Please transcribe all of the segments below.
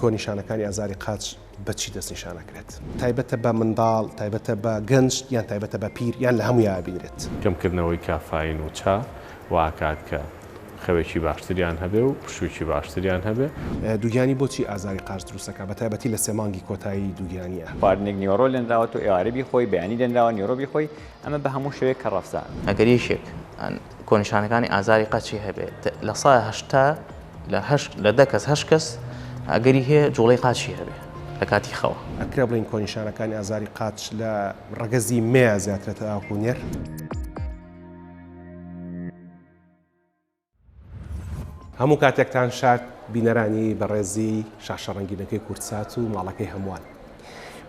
کۆنیشانەکانی ئازاری قاچ بەچی دەست نیشانەکرێت تایبەتە بە منداڵ تایبەتە بە گەنج یان تایبەتە بە پیر یان لە هەمووی بینرێت کەمکردنەوەی کافاین و چا واکات کە خەوێکی باشتریان هەبێ و پشوویکی باشتریان هەبێ دووگیانی بۆچی ئازاری قاچ دروستەکە بە تایبەتی لە سێ مانگی کۆتایی دووگیانیە خواردنێک نیۆرۆ لێنراوە و ئێوارەبی خۆی بەیانی دەنراوە نیۆرۆبی خۆی ئەمە بە هەموو شوەیە کە ڕەفزان ئەگەر یەکێک کۆنیشانەکانی ئازاری قاچی هەبێت لە 180 لە 10 کەس 8 کەس ئەگەری هەیە جوڵەی قاچی هەبێ لە کاتی خەوە ئەکرا بڵین کۆنیشانەکانی ئازاری قاچ لە ڕەگەزی مێ زیاترێتە ئاکوونێر هەموو کاتێکتان شاد بینەرانی بەڕێزی شاشە ڕەنگینەکەی کورتسات و ماڵەکەی هەمووان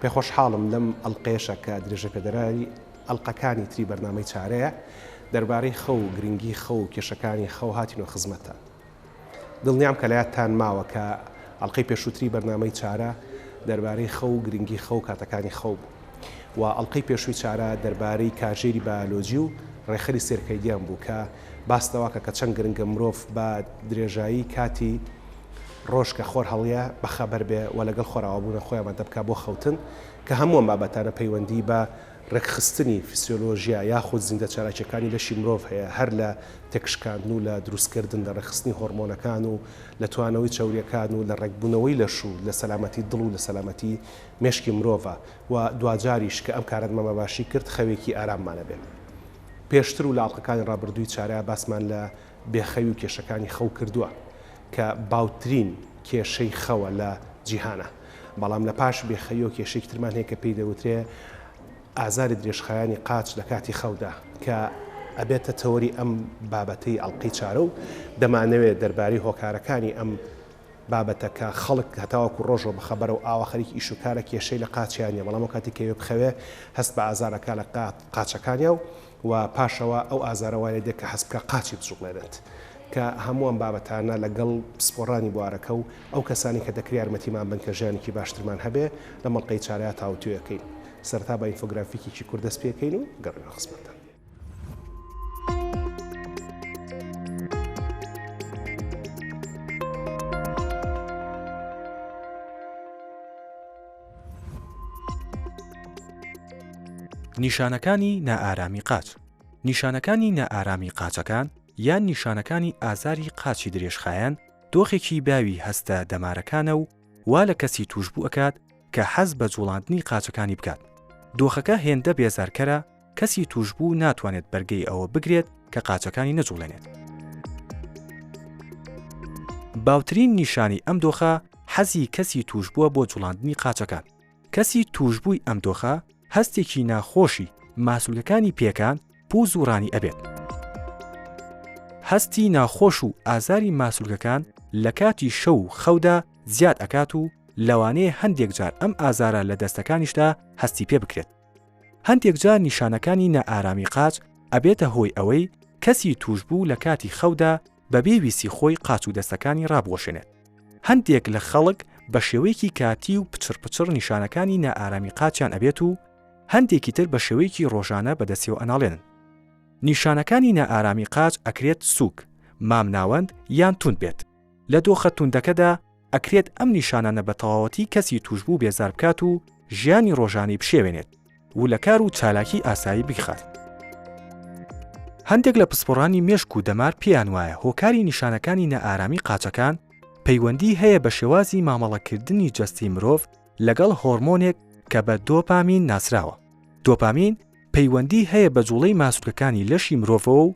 پێخۆشحاڵم لەم ئەڵلقەیەشە کە درێژە پێدەرانی ئەڵلقەکانی تری بەرنامەی چارەیە دەربارەی خەو و گرنگی خەو و کێشەکانی خەو هاتینەوە خزمەتە دڵنیام کە لایەتان ماوە کە ئەڵلقەی پێشووتری بەرنامەی چارە دەربارەی خەو و گرنگی خەو کاتەکانی خەو و ئەڵلقەی پێشووی چارە دەربارەی کاژێری بایۆلۆجی و ڕێخەری سێرکەیدیان بوو کە باستەواکە کە چەند گرنگە مرۆڤ بە درێژایی کاتی ڕۆژ کە خۆر هەڵیە بەخەبەر بێ و لەگەڵ خۆراوەبوونە خۆیان دەبکە بۆ خەوتن کە هەموو بابەتانە پەیوەندی بە ڕێکخستنی فیسیۆلۆژیا یاخود زیندە چالاکیەکانی لەشی مرۆڤ هەیە هەر لە تێکشکاندن و لە دروستکردن لە ڕێکخستنی هۆرمۆنەکان و لە توانەوەی چەوریەکان و لە ڕێکبوونەوەی لەش و لە سەلامەتی دڵ و لە سەلامەتی مێشکی مرۆڤە و دوجاریش کە ئەم کارت مەمە باشی کرد خەوێکی ئاراممانە بێت پێشتر و لاڵقەکانی ڕابردووی چارە باسمان لە بێخەوی و کێشەکانی خەو کردووە کە باوترین کێشەی خەوە لە جیهانە بەڵام لە پاش بێخەوی و کێشەی ترمان هەیە کە پێی دەوترێ ئازاری درێژخایانی قاچ لە کاتی خەودا کە ئەبێتە تەوەری ئەم بابەتەی ئەڵلقەی چارە و دەمانەوێت دەربارەی هۆکارەکانی ئەم بابەتە کە خەڵک هەتاوەکو ڕۆژەوە بەخەبەر و ئاواخەریکی ئیشوکارە کێشەی لە قاچیانە بەڵام کاتی کەوێ بخەوێ هەست بە ئازارەکە لە قاچەکانیا و پاشەوە ئەو ئازارەوەی دێت کە هەست بکە قاچی بچوڵێنێت کە هەمووان بابەتانە لەگەڵ پسپۆڕانی بوارەکە و ئەو کەسانی کە دەکری یارمەتیمان بن کە ژیانێکی باشترمان هەبێ لە مەڵقەی چارەیە تاوتوێەکەین سەرتا بە ئینفۆگرافیکێکی کوردەست پێکەین و گەڕێنە خزمەتتان. نیشانەکانی نائارامی قاچ. نیشانەکانی نائارامی قاچەکان یان نیشانەکانی ئازاری قاچی درێژخایەن دۆخێکی باوی هەستە دەمارەکانە و وا لە کەسی توشبوو ئەکات کە حەز بە جوڵاندنی قاچەکانی بکات. دۆخەکە هێندە بێزارکەرە کەسی توشبوو ناتوانێت بەرگەی ئەوە بگرێت کە قاچەکانی نەجوڵێنێت. باوترین نیشانی ئەم دۆخە حەزی کەسی توشبووە بۆ جوڵاندنی قاچەکان. کەسی توشبووی ئەم دۆخە هەستێکی ناخۆشی ماسوولەکانی پێکان پووز و ڕانی ئەبێت. هەستی ناخۆش و ئازاری ماسوولەکان لە کاتی شەو و خەودا زیاد ئەکات و لەوانەیە هەندێک جار ئەم ئازارە لە دەستەکانیشدا هەستی پێ بکرێت. هەندێک جار نیشانەکانی نائارامی قاچ ئەبێتە هۆی ئەوەی کەسی توشبوو لە کاتی خەودا بەبێ ویسی خۆی قاچ و دەستەکانی ڕابۆشێنێت. هەندێک لە خەڵک بە شێوەیەکی کاتی و پچڕ نیشانەکانی نائارامی قاچیان ئەبێت و هەندێکی تر بە شێوەیەکی ڕۆژانە بەدەستیەوە ئەناڵێنن. نیشانەکانی نائارامی قاچ ئەکرێت سووک، مامناوەند یان تون بێت. لە دۆخە توندەکەدا ئەکرێت ئەم نیشانانە بە تەواوەتی کەسی توشبوو بێزار بکات و ژیانی ڕۆژانی بشێوێنێت و لە کار و چالاکی ئاسایی بخات. هەندێک لە پسپۆڕانی مێشک و دەمار پێیان وایە هۆکاری نیشانەکانی نائارامی قاچەکان پەیوەندی هەیە بە شێوازی مامەڵەکردنی جەستی مرۆڤ لەگەڵ هۆرمۆنێک کە بە دۆپامین ناسراوە. دۆپامین پەیوەندی هەیە بە جوڵەی ماسوولەکانی لەشی مرۆڤەوە و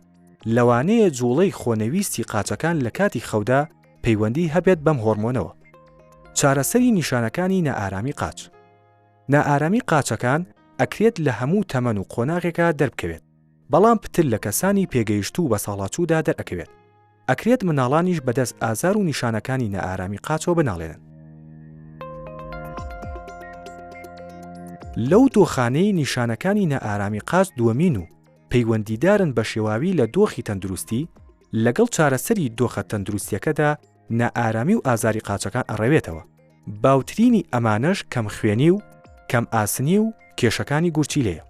لەوانەیە جوڵەی خۆنەویستی قاچەکان لە کاتی خەودا پەیوەندی هەبێت بەم هۆرمۆنەوە. چارەسەری نیشانەکانی نائارامی قاچ. نائارامی قاچەکان ئەکرێت لە هەموو تەمەن و قۆناغێکە دەربکەوێت، بەڵام پتر لە کەسانی پێگەیشت و بە ساڵاچوودا دەرئەکەوێت. ئەکرێت مناڵانیش بەدەست ئازار و نیشانەکانی نائارامی قاچەوە بناڵێنن. لەو دۆخانەی نیشانەکانی نائارامی قاچ دووەمین و پەیوەندیدارن بە شێواوی لە دۆخی تەندروستی لەگەڵ چارەسەری دۆخە تەندروستیەکەدا نائارامی و ئازاری قاچەکان ئەڕەوێتەوە. باوترینی ئەمانەش کەم خوێنی و کەم ئاسنی و کێشەکانی گورچیلەیە.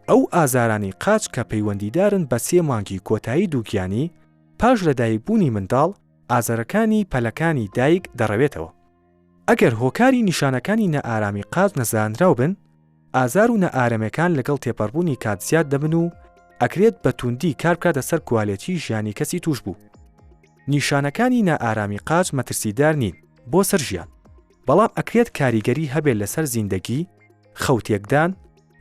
ئەو ئازارانی قاچ کە پەیوەندیدارن بە 3 مانگی کۆتایی دووگیانی پاش لەدایکبوونی منداڵ ئازارەکانی پەلەکانی دایک دەڕەوێتەوە. ئەگەر هۆکاری نیشانەکانی نەئارامی قاچ نەزانراو بن، ئازار و نەئارەمەکان لەگەڵ تێپەڕبوونی کات زیاد دەبن و ئەکرێت بە توندی کار بکاتە سەر کوالێتی ژیانی کەسی توش بوو. نیشانەکانی نەئارامی قاچ مەترسیدار نین بۆ سەر ژیان، بەڵام ئەکرێت کاریگەری هەبێت لەسەر زیندەگی، خەوتێکدان،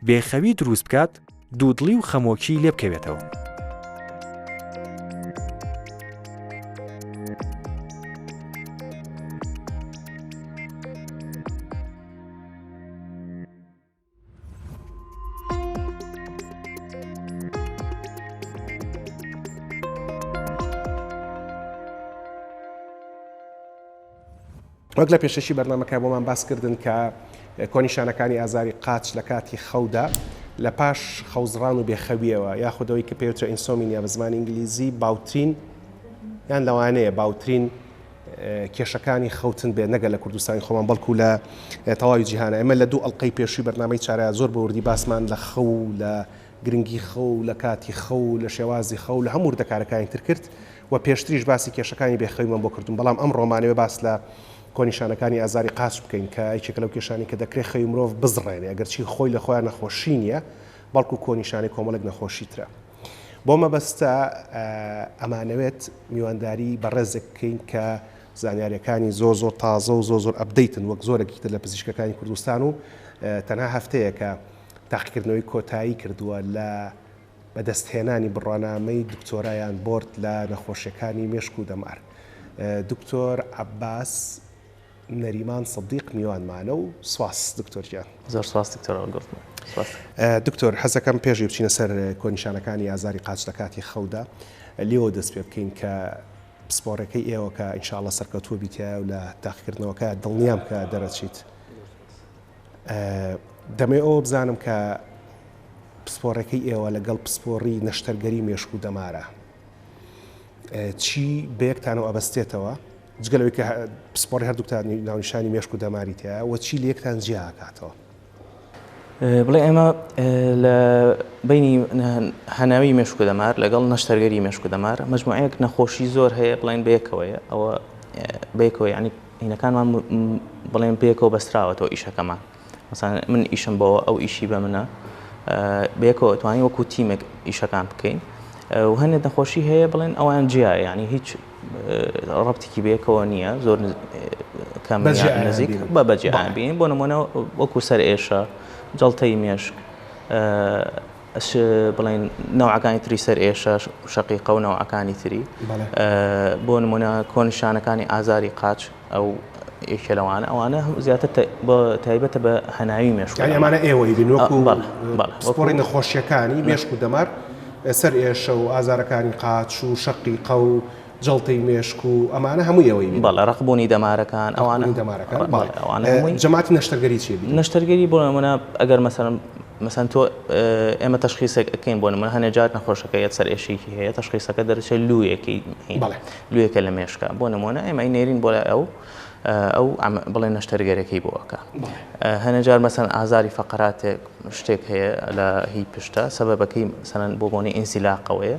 بێخەوی دروست بکات، دوودڵی و خەمۆکی لێ بکەوێتەوە. وەک لە پێشەشی بەرنامەکە بۆمان باسکردن کە کۆنیشانەکانی ئازاری قاچ لە کاتی خەودا لە پاش خەوزڕان و بێخەویەوە یاخودەوەی کە پێوترە ئینسۆمینیا بە زمانی ئینگلیزی باوترین یان لەوانەیە باوترین کێشەکانی خەوتن بێ نەگە لە کوردستانی خۆمان بەڵکو لە تەواوی جیهانە. ئێمە لە دوو ئەڵلقەی پێشووی بەرنامەی چارە زۆر بە وردی باسمان لە خەو لە گرنگی خەو لە کاتی خەو لە شێوازی خەو لە هەموو وردەکارەکانی تر کرد و پێشتریش باسی کێشەکانی بێخەویمان بۆ کردوون، بەڵام ئەم ڕۆمانەوە باس لە کۆنیشانەکانی ئازاری قاچ بکەین کە یەکێک لەو کێشانی کە دەکرێت خەوی مرۆڤ بزڕێنێ ئەگەرچی خۆی لە خۆیان نەخۆشی نییە بەڵکو کۆنیشانی کۆمەڵێک نەخۆشی ترە. بۆ مەبەستە ئەمانەوێت میوانداری بەڕێزێک بکەین کە زانیاریەکانی زۆر تازە و زۆر ئەپدەیتن وەک زۆرێکی تر لە پزیشکەکانی کوردستان و تەنها هەفتەیە کە تاقیکردنەوەی کۆتایی کردووە لە بەدەستهێنانی بڕوانامەی دکتۆرایان بۆرد لە نەخۆشیەکانی مێشک و دەمار. دکتۆر عەباس نەریمان سەدیق میوانمانە و سواس دکتۆرجیان. زۆر سواس دکتۆر ئەڵگەڕتم. دکتۆر حەزەکەم پێشی بچینە سەر کۆنیشانەکانی ئازاری قاچ لە کاتی خەودا لێوە دەست پێ بکەین کە پسپۆڕەکەی ئێوە کە ئینشاءڵڵا سەرکەوتووە بیتیایە و لە تاقیکردنەوەکە دڵنیام کە دەرەچیت. دەمێ ئەوە بزانم کە پسپۆڕەکەی ئێوە لەگەڵ پسپۆڕی نەشتەرگەری مێشک و دەمارە چی بەیەکتانەوە ئەبەستێتەوە جگەلەوەی کە پسپۆڕی هەردووکتان ناونیشانی مێشک و دەماریتەیە و چی لە یەکتان جیاکاتەوە؟ بڵێ ئێمە لە بینی هەناوی مێشک و دەمار لەگەڵ نەشتەرگەری مێشک و دەمار مەجموعەیەک نەخۆشی زۆر هەیە بڵێن بەیەکەوەیە ئەوە بەیەکەوە یعنی هینەکانمان بڵێن بەیەکەوە بەستراوەتەوە ئیشەکەمان مەسەڵەن من ئیشم بەوە ئەو ئیشی بە منە بەیەکەوە توانی وەکو تیمێک ئیشەکان بکەین و هەندێک نەخۆشی هەیە بڵێن ئەوان جیایە یعنی هیچ ڕەبتێکی بەیەکەوە نییە زۆر کەم نزیک بە بەجێیان بین بۆ نمونە وەکو سەر ئێشە جەڵتەی مێشک بڵێن نەوعەکانی تری سەر ئێشە شەقیقە و نەوعەکانی تری بۆ نمونە کۆنیشانەکانی ئازاری قاچ ئەو یەکێ لەوانە ئەوانە زیاتر تایبەتە بە هەناوی مێشک ئەمانە ئێوەی بین وەکو سپۆڕی نەخۆشیەکانی مێشک و دەمار سەر ئێشە و ئازارەکانی قاچ و شەقیقە و جەڵتەی مێشک و ئەمانە هەموو ئێوەی بەڵێ ڕقبوونی دەمارەکان ئەوانە جەماعەتی نەشتەرگەری چی نەشتەرگەری بۆ نمونە ئەگەر مەسەن تۆ ئێمە تەشخیصێک ئەکەین بۆ نمونە هەندێک جار نەخۆشەکەیەت سەر ئێشێکی هەیە تەشخیصەکە دەرەچێت لوویەکە لە مێشکە بۆ نمونە ئێمە نێرین بۆ لە ئەو بڵێن نەشتەرگەرەکەی بۆەکە هەندێک جار مەسەن ئازاری فەقەراتێک شتێک هەیە لە هی پشتە سەبەبەکەی مەسەن بۆ بۆنی ئینزیلاقەوەیە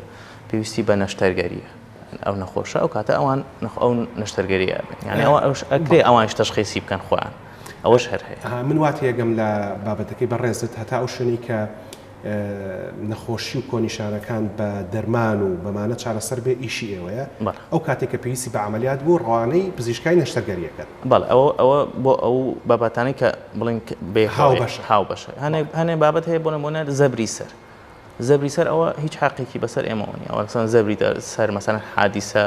پێویستی بە نەشتەرگەریە ئەو نەخۆشە ئەو کاتە ئەوان ئەو نەشتەرگەریە بن یعنی ئەکرێ ئەوانش تەشخیصی بکەن خۆیان ئەوەش هەر هەیە من وات یەگەم لە بابەتەکەی بەڕێزت هەتا ئەو شوێنی کە نەخۆشی و کۆنیشانەکان بە دەرمان و بەمانە چارەسەر بێ ئیشی ئێوەیە ئەو کاتێک کە پێویستی بە عملیات بوو ڕوانەی پزیشکای نەشتەرگەریەکەن بەڵێ ئەوە بۆ ئەو بابەتانەی کە بڵین هاو بەشە هەنێک بابەت هەیە بۆ نمونە زەبری سەر ئەوە هیچ حەقێکی بەسەر ئێمەوە نیە ئەوە زەبری سەر مەسەن حادیسە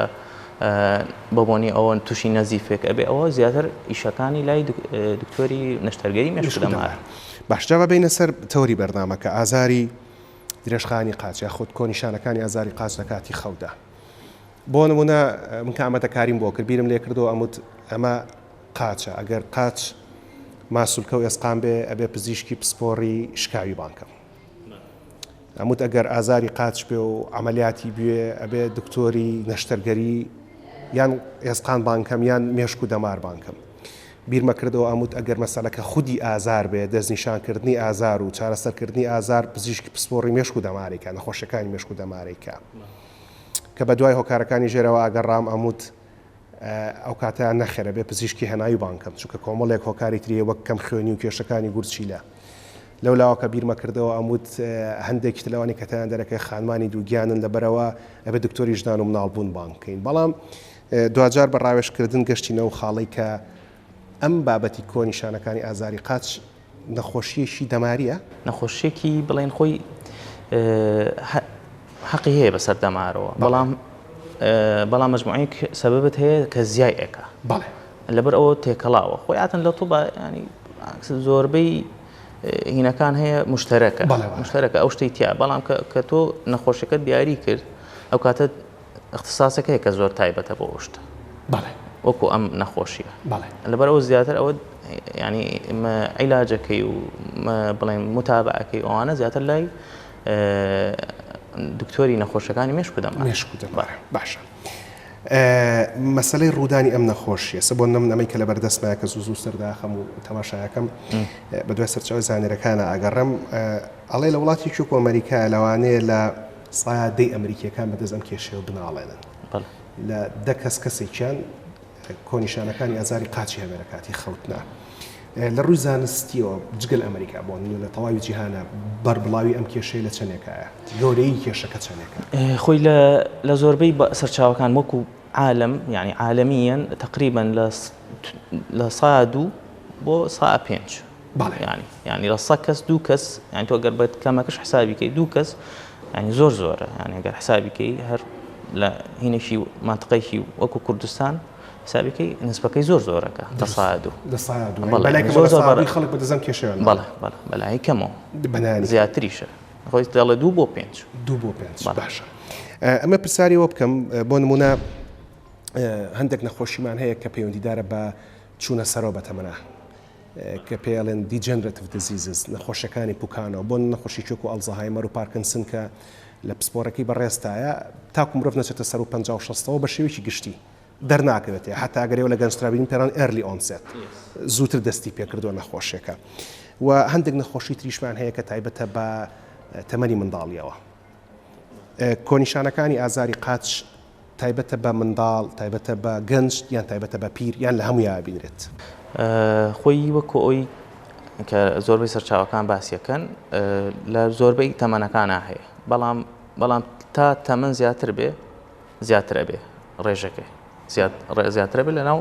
بۆبوونی ئەوە تووشی نەزیفێک ئەبێ ئەوە زیاتر ئیشەکانی لای دکتۆری نەشتەرگەری مێشک و دەمار باشجا بەبینە سەر تەوری بەردامەکە ئازاری درێژخانی قاچ یا خۆت کۆنیشانەکانی ئازاری قاچ لە کاتی خەودا بۆ نمونە من کە ئەمەتەکاریم بۆ کرد بیرم لێ کردەوە ئەمە قاچە ئەگەر قاچ ماسوولکە و ئێسقام بێ ئەبێ پزیشکی پسپۆڕی شکاوی بانکەم ئەموت ئەگەر ئازاری قاچ بێ و عملیاتی بوێ ئەبێ دکتۆری نەشتەرگەری یان ئێسقان بانکەم یان مێشک و دەمار بانکەم بیرمە کردەوە ئەموت ئەگەر مەسەلەکە خودی ئازار بێ دەستنیشانکردنی ئازار و چارەسەرکردنی ئازار پزیشکی پسپۆڕی مێشک و دەمارێکە نەخۆشیەکانی مێشک و دەمارێکە کە بە دوای هۆکارەکانی ژێرەوە ئاگەڕام ئەموت ئەو کاتیان نەخێرە بێ پزیشکی هەنایی بانکەم چونکە کۆمەڵێک هۆکاری تریە وەک کەم خوێنی و کێشەکانی گورچیلە لەولاوەکە بیرمە کردەوە ئەموت هەندێکی لەوانی کەتیان دەرەکەی خانمانی دووگیانن لەبەرەوە ئەبێ دکتۆری ژنان و مناڵبوون بانکەین بەڵام دوجار بە ڕاوێشکردن گەشتینەوە خاڵی کە ئەم بابەتی کۆنیشانەکانی ئازاری قاچ نەخۆشیەشی دەماریە نەخۆشیێکی بڵێن خۆی حەقی هەیە بەسەر دەمارەوە بەڵام مجموعەیەک سەبەبت هەیە کە زیای ئەەکە لەبەر ئەوە تێکەڵاوە خۆیاتن لە تووبە ینی زۆربەی هینەکان هەیە مشتەرەکە ئەو شتەی تیا بەڵام کە تۆ نەخۆشیەکەت دیاری کرد ئەو کاتە اختصاسەکە هەیە کە زۆر تایبەتە بۆ شتە وەکو ئەم نەخۆشیە لەبەر ئەوە زیاتر ئەوە ینی عیلاجەکەی و بڵێن متابعەکەی ئەوانە زیاتر لای دکتۆری نەخۆشەکانی مێشکو دەما باشە مەسلەی ڕوودانی ئەم نەخۆشیە سە بۆ نەمەی کە لە بەردەستمایە کە زوو سەرداخەم و تەماشایەکەم بە دوای سەرچاوی زانێرەکانە ئەگەڕم ئەڵێ لە وڵاتی چووک و ئەمریکا لەوانەیە لە سایادەی ئەمریکیەکان بەدەست ئەم کێشەیە بناڵێنن لە دە کەسێکیان کۆنیشانەکانی ئازاری قاچی هەبێرە کاتی خەوتنا لە ڕووی زانستیەوە جگەل ئەمریکا بۆن لە تەواوی جیهانە بەربڵاوی ئەم کێشەی لە چەندێکایە گەورەی کێشەکە چەندێکە خۆی لە زۆربەی سەرچاوەکان وەکو عالم یعنی عالمیان تقریبا لە 100 بۆ 105 ینی لە 100 کەس 2 کەس یعنی تۆ گەر بێت کەمەکەش حسابیکەی 2 کەس ینی زۆرە یعنی ئەگەر حسابیکەی هەر لە هینێکی مانتقەیەکی وەکو کوردستان حسابیکەی نسبەکەی زۆرەکە لە 100 خەڵک بەدەزم کێشیان بەلای کەمەوە زیاتریشە خۆی دەڵێ 2 بۆ 5 باشە ئەمە پرسیارەوە بکەم بۆ نمونە هەندێک نەخۆشیمان هەیە کە پەیوەندیدارە بە چوونە سەرەوە بەتەمەنە کە پێڵێن دیجنرێتیڤ دیزیزز نەخۆشیەکانی پوکانەوە بۆ نەخۆشی چۆک و ئەڵزەهایمەر و پارکینسن کە لە پسپۆرەکەی بەڕێستایە تاکو مرۆڤ نەچێتە سەر و 50-60ەوە بە شێوەیەکی گشتی دەرناکەوێتێ حتا ئەگەرێەوە لە گەنجسترابین پێران ئەرلی ئۆنسێت زووتر دەستی پێکردووە نەخۆشیەکە و هەندێک نەخۆشی تریشمان هەیە کە تایبەتە بە تەمەنی منداڵیەوە کۆنیشانەکانی ئازاری قاچ تایبەتە بە منداڵ تایبەتە بە گەنج یان تایبەتە بە پیر یان لە هەموویان بینرێت خۆی وەکو ئەوی کە زۆربەی سەرچاوەکان باسیەکەن لە زۆربەی تەمەنەکانە هەیە بەڵام تا تەمەن زیاتر بێ زیاترە بێ ڕێژەکەی زیاترە بێ لەناو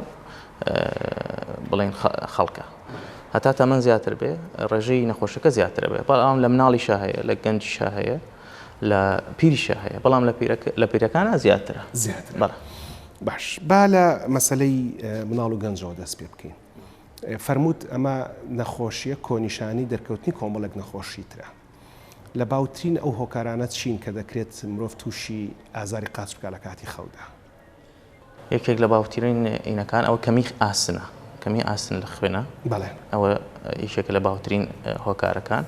بڵێن خەڵکە هەتا تەمەن زیاتر بێ ڕێژەی نەخۆشەکە زیاترە بێ بەڵام لە مناڵیشە هەیە لە گەنجیشە هەیە لە پیریشە هەیە بەڵام لە پیرەکانە زیاترە باش با لە مەسلەی مناڵ و گەنجەوە دەست پێ بکەین فەرمووت ئەمە نەخۆشیە کۆنیشانی دەرکەوتنی کۆمەڵێک نەخۆشی ترە لە باوترین ئەو هۆکارانە چین کە دەکرێت مرۆڤ تووشی ئازاری قاچ بکە لە کاتی خەودا یەکێک لە باوترین عینەکان ئەوە کەمی ئاسن لە خوێنە ئەوە یەکێک لە باوترین هۆکارەکان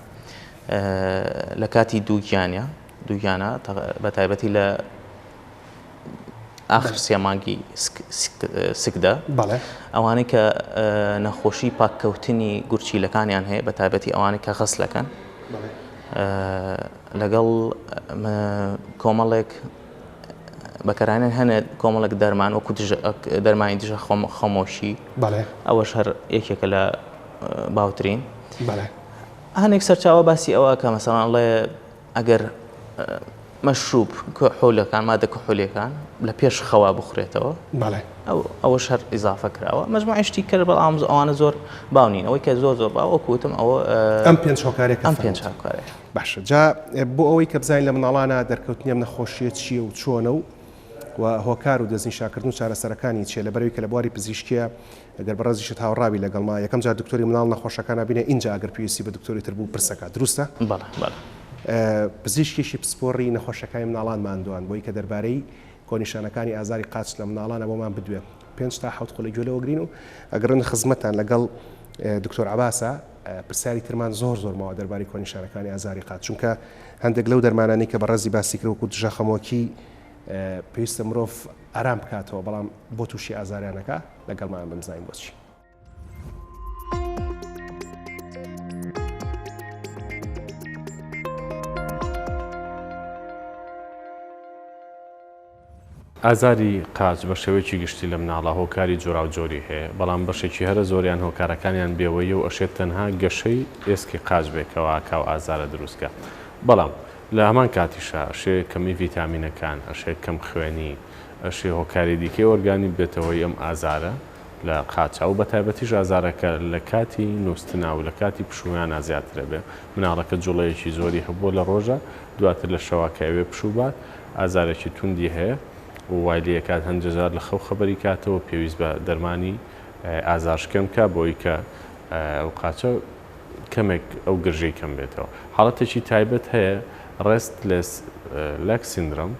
لە کاتی دووگیانە بە تایبەتی لە ئاخر سێمانگی سکدا ئەوانەی کە نەخۆشی پاککەوتنی گورچیلەکانیان هەیە بە تایبەتی ئەوانەی کە غەسلەکەن لەگەڵ کۆمەڵێک بەکارانیان هەنێ کۆمەڵێک دەرمان وەکو دەرمانی دژە خەمۆشی ئەوەش هەر یەکێکە لە باوترین هەنێک سەرچاوە باسی ئەوە کە مەسەڵان ئەڵێ ئەگەر مەشروب کحولەکان مادە کحولیەکان لە پێش خەوا بخورێتەوە ئەوەش هەر ئیزافە کراوە مەجموعی شتی کرد بەڵام ئەوانە زۆر باونین ئەوەی کە زۆر باوەکوتم ئەوە ئەم پێنج هۆکارێک باشە جا بۆ ئەوەی کە بزانین لە مناڵانە دەرکەوتنی ئەم نەخۆشیە چییە و چۆنە و هۆکار و دەستنیشانکردن و چارەسەرەکانی چیە لەبەرەوەی کە لە بواری پزیشکیە ئەگەر بەڕێزیشت هاوڕاوی لەگەڵما یەکەم جار دکتۆری مناڵ نەخۆشەکانە بینێ اینجا ئەگەر پێویستی بە دکتۆری تر بوو پرسەکە دروستە؟ پزیشکیشی پسپۆڕی نەخۆشەکانی مناڵان ماندووان بۆی کە دەربارەی کۆنیشانەکانی ئازاری قاچ لە مناڵانە بۆمان بدوێ 5 تا 7 خۆڵی گوێلەوە گرین و ئەگەڕن خزمەتان لەگەڵ دکتۆر عەباسە پرسیاری ترمان زۆر ماوە دەربارەی کۆنیشانەکانی ئازاری قاچ چونکە هەندێک لەو دەرمانانی کە بەڕێزی باسی کرد وەکو دژە خەمۆکی پێویستە مرۆڤ ئارام بکاتەوە بەڵام بۆ تووشی ئازاریانەکە لەگەڵمان بمزانین بۆچی. ئازاری قاچ بە شێوەیەکی گشتی لە مناڵە هۆکاری جۆرا و جۆری هەیە بەڵام بەشێکی هەرە زۆریان هۆکارەکانیان بێوەیە و ئەشێت تەنها گەشەی ئێسکی قاچ بێکەوە کاو ئازارە دروستکە بەڵام لە هەمان کاتیشە ئەشێ کەمی ڤیتامینەکان ئەشێ کەم خوێنی ئەشێ هۆکاری دیکەی ئۆرگانی بێتەوەی ئەم ئازارە لە قاچە و بە تایبەتیش ئازارەکە لە کاتی نووسنا و لە کاتی پشویانە زیاترە بێ مناڵەکە جوڵەیەکی زۆری هەبووە لە ڕۆژە دواتر لە شەواکەوێ پشوبات ئازارێکی توندی هەیە و وای لێ کات هەندێکجار لە خەو خەبەری کاتەوە پێویست بە دەرمانی ئازارشکەم کا بۆی کە ئەو قاچە کەمێک ئەو گرژەی کەم بێتەوە حاڵەتێکی تایبەت هەیە ڕێستلس لەک سیندرۆم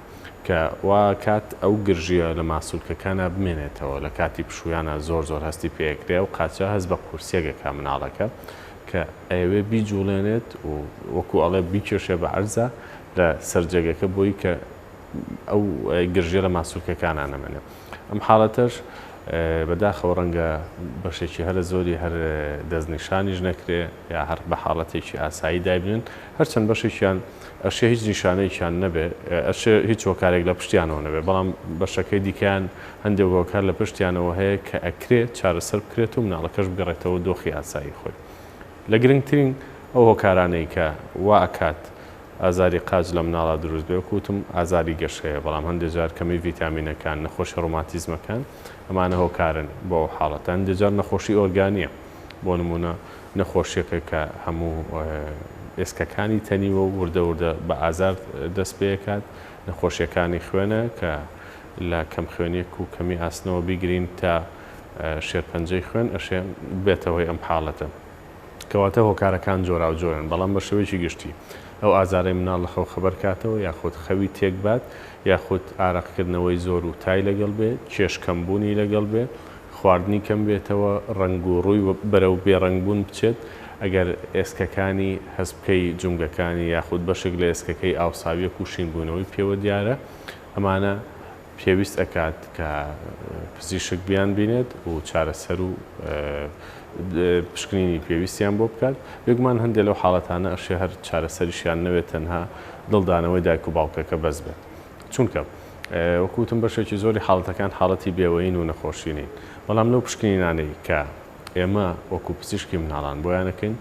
کە وا کات ئەو گرژیە لە ماسوولکەکانە بمێنێتەوە لە کاتی پشویانە زۆر هەستی پێکرێ و قاچە هەست بە قورسێگەکە مناڵەکە کە ئەوێ بیجوڵێنێت و وەکو ئەڵێ بیکێشێ بە عەرزە لە سەرجەگەکە بۆی کە ئەو گرژێ لە ماسوولکەکانە نەمێنێ ئەم حاڵەتەش بەداخەوە ڕەنگە بەشێکی هەرە زۆری هەر دەستنیشانیش نەکرێ یا هەر بە حاڵەتێکی ئاسایی دایبنن هەرچەند بەشێکیان ئەشێ هیچ نیشانەیەکیان نەبێ ئەشێ هیچ هۆکارێک لە پشتیانەوە نەبێ بەڵام بەشەکەی دیکەیان هەندێک هۆکار لە پشتیانەوە هەیە کە ئەکرێت چارەسەر بکرێت و مناڵەکەش بگەڕێتەوە دۆخی ئاسایی خۆی لە گرنگترین ئەو هۆکارانەی کە وا ئەکات ئازاری قاچ لە مناڵە دروست بێ وکوتم ئازاری گەشەیە بەڵام هەندێک جار کەمی ڤیتامینەکان نەخۆشی ڕۆماتیزمەکان ئەمانە هۆکارن بۆ حاڵەتە هەندێک جار نەخۆشی ئۆرگانیە بۆ نمونە نەخۆشیەکە کە هەموو ئێسکەکانی تەنیوە و وردە بە ئازار دەست پێکات نەخۆشیەکانی خوێنە کە لە کەم خوێنێک و کەمی ئاسنەوە بیگرین تا شێرپەنجەی خوێن ئەشێ بێتەوەی ئەم حاڵەتە کەواتە هۆکارەکان جۆرا و جۆرن بەڵام بە شێوەیەکی گشتی ئەو ئازارەی مناڵ لە خەو خەبەر کاتەوە یاخود خەوی تێک بات یاخود ئارەقکردنەوەی زۆر و تای لەگەڵ بێ چێشکەمبوونی لەگەڵ بێ خواردنی کەم بێتەوە ڕنگ و ڕووی بەرەو بێڕنگبوون بچێت ئەگەر ئێسکەکانی هەستبکەی جونگەکانی یاخود بەشێک لە ئێسکەکەی ئاوساویە کوشین بوونەوەی پێوە دیارە ئەمانە پێویست ئەکات کە پزیشک بیان بینێت و چارەسەر و پشکنینی پێویستیان بۆ بکات بێگومان هەندێک لەو حاڵەتانە ئەشێ هەر چارەسەریشیان نەوێت تەنها دڵدانەوەی دایک و باوکەکە بەس بێت چونکە وەکوتم بەشێکی زۆری حاڵەتەکان حاڵەتی بێوەین و نەخۆشینین بەڵام لەو پشکنینانەی کە ئێمە وەکو پزیشکی مناڵان بۆیانەکەین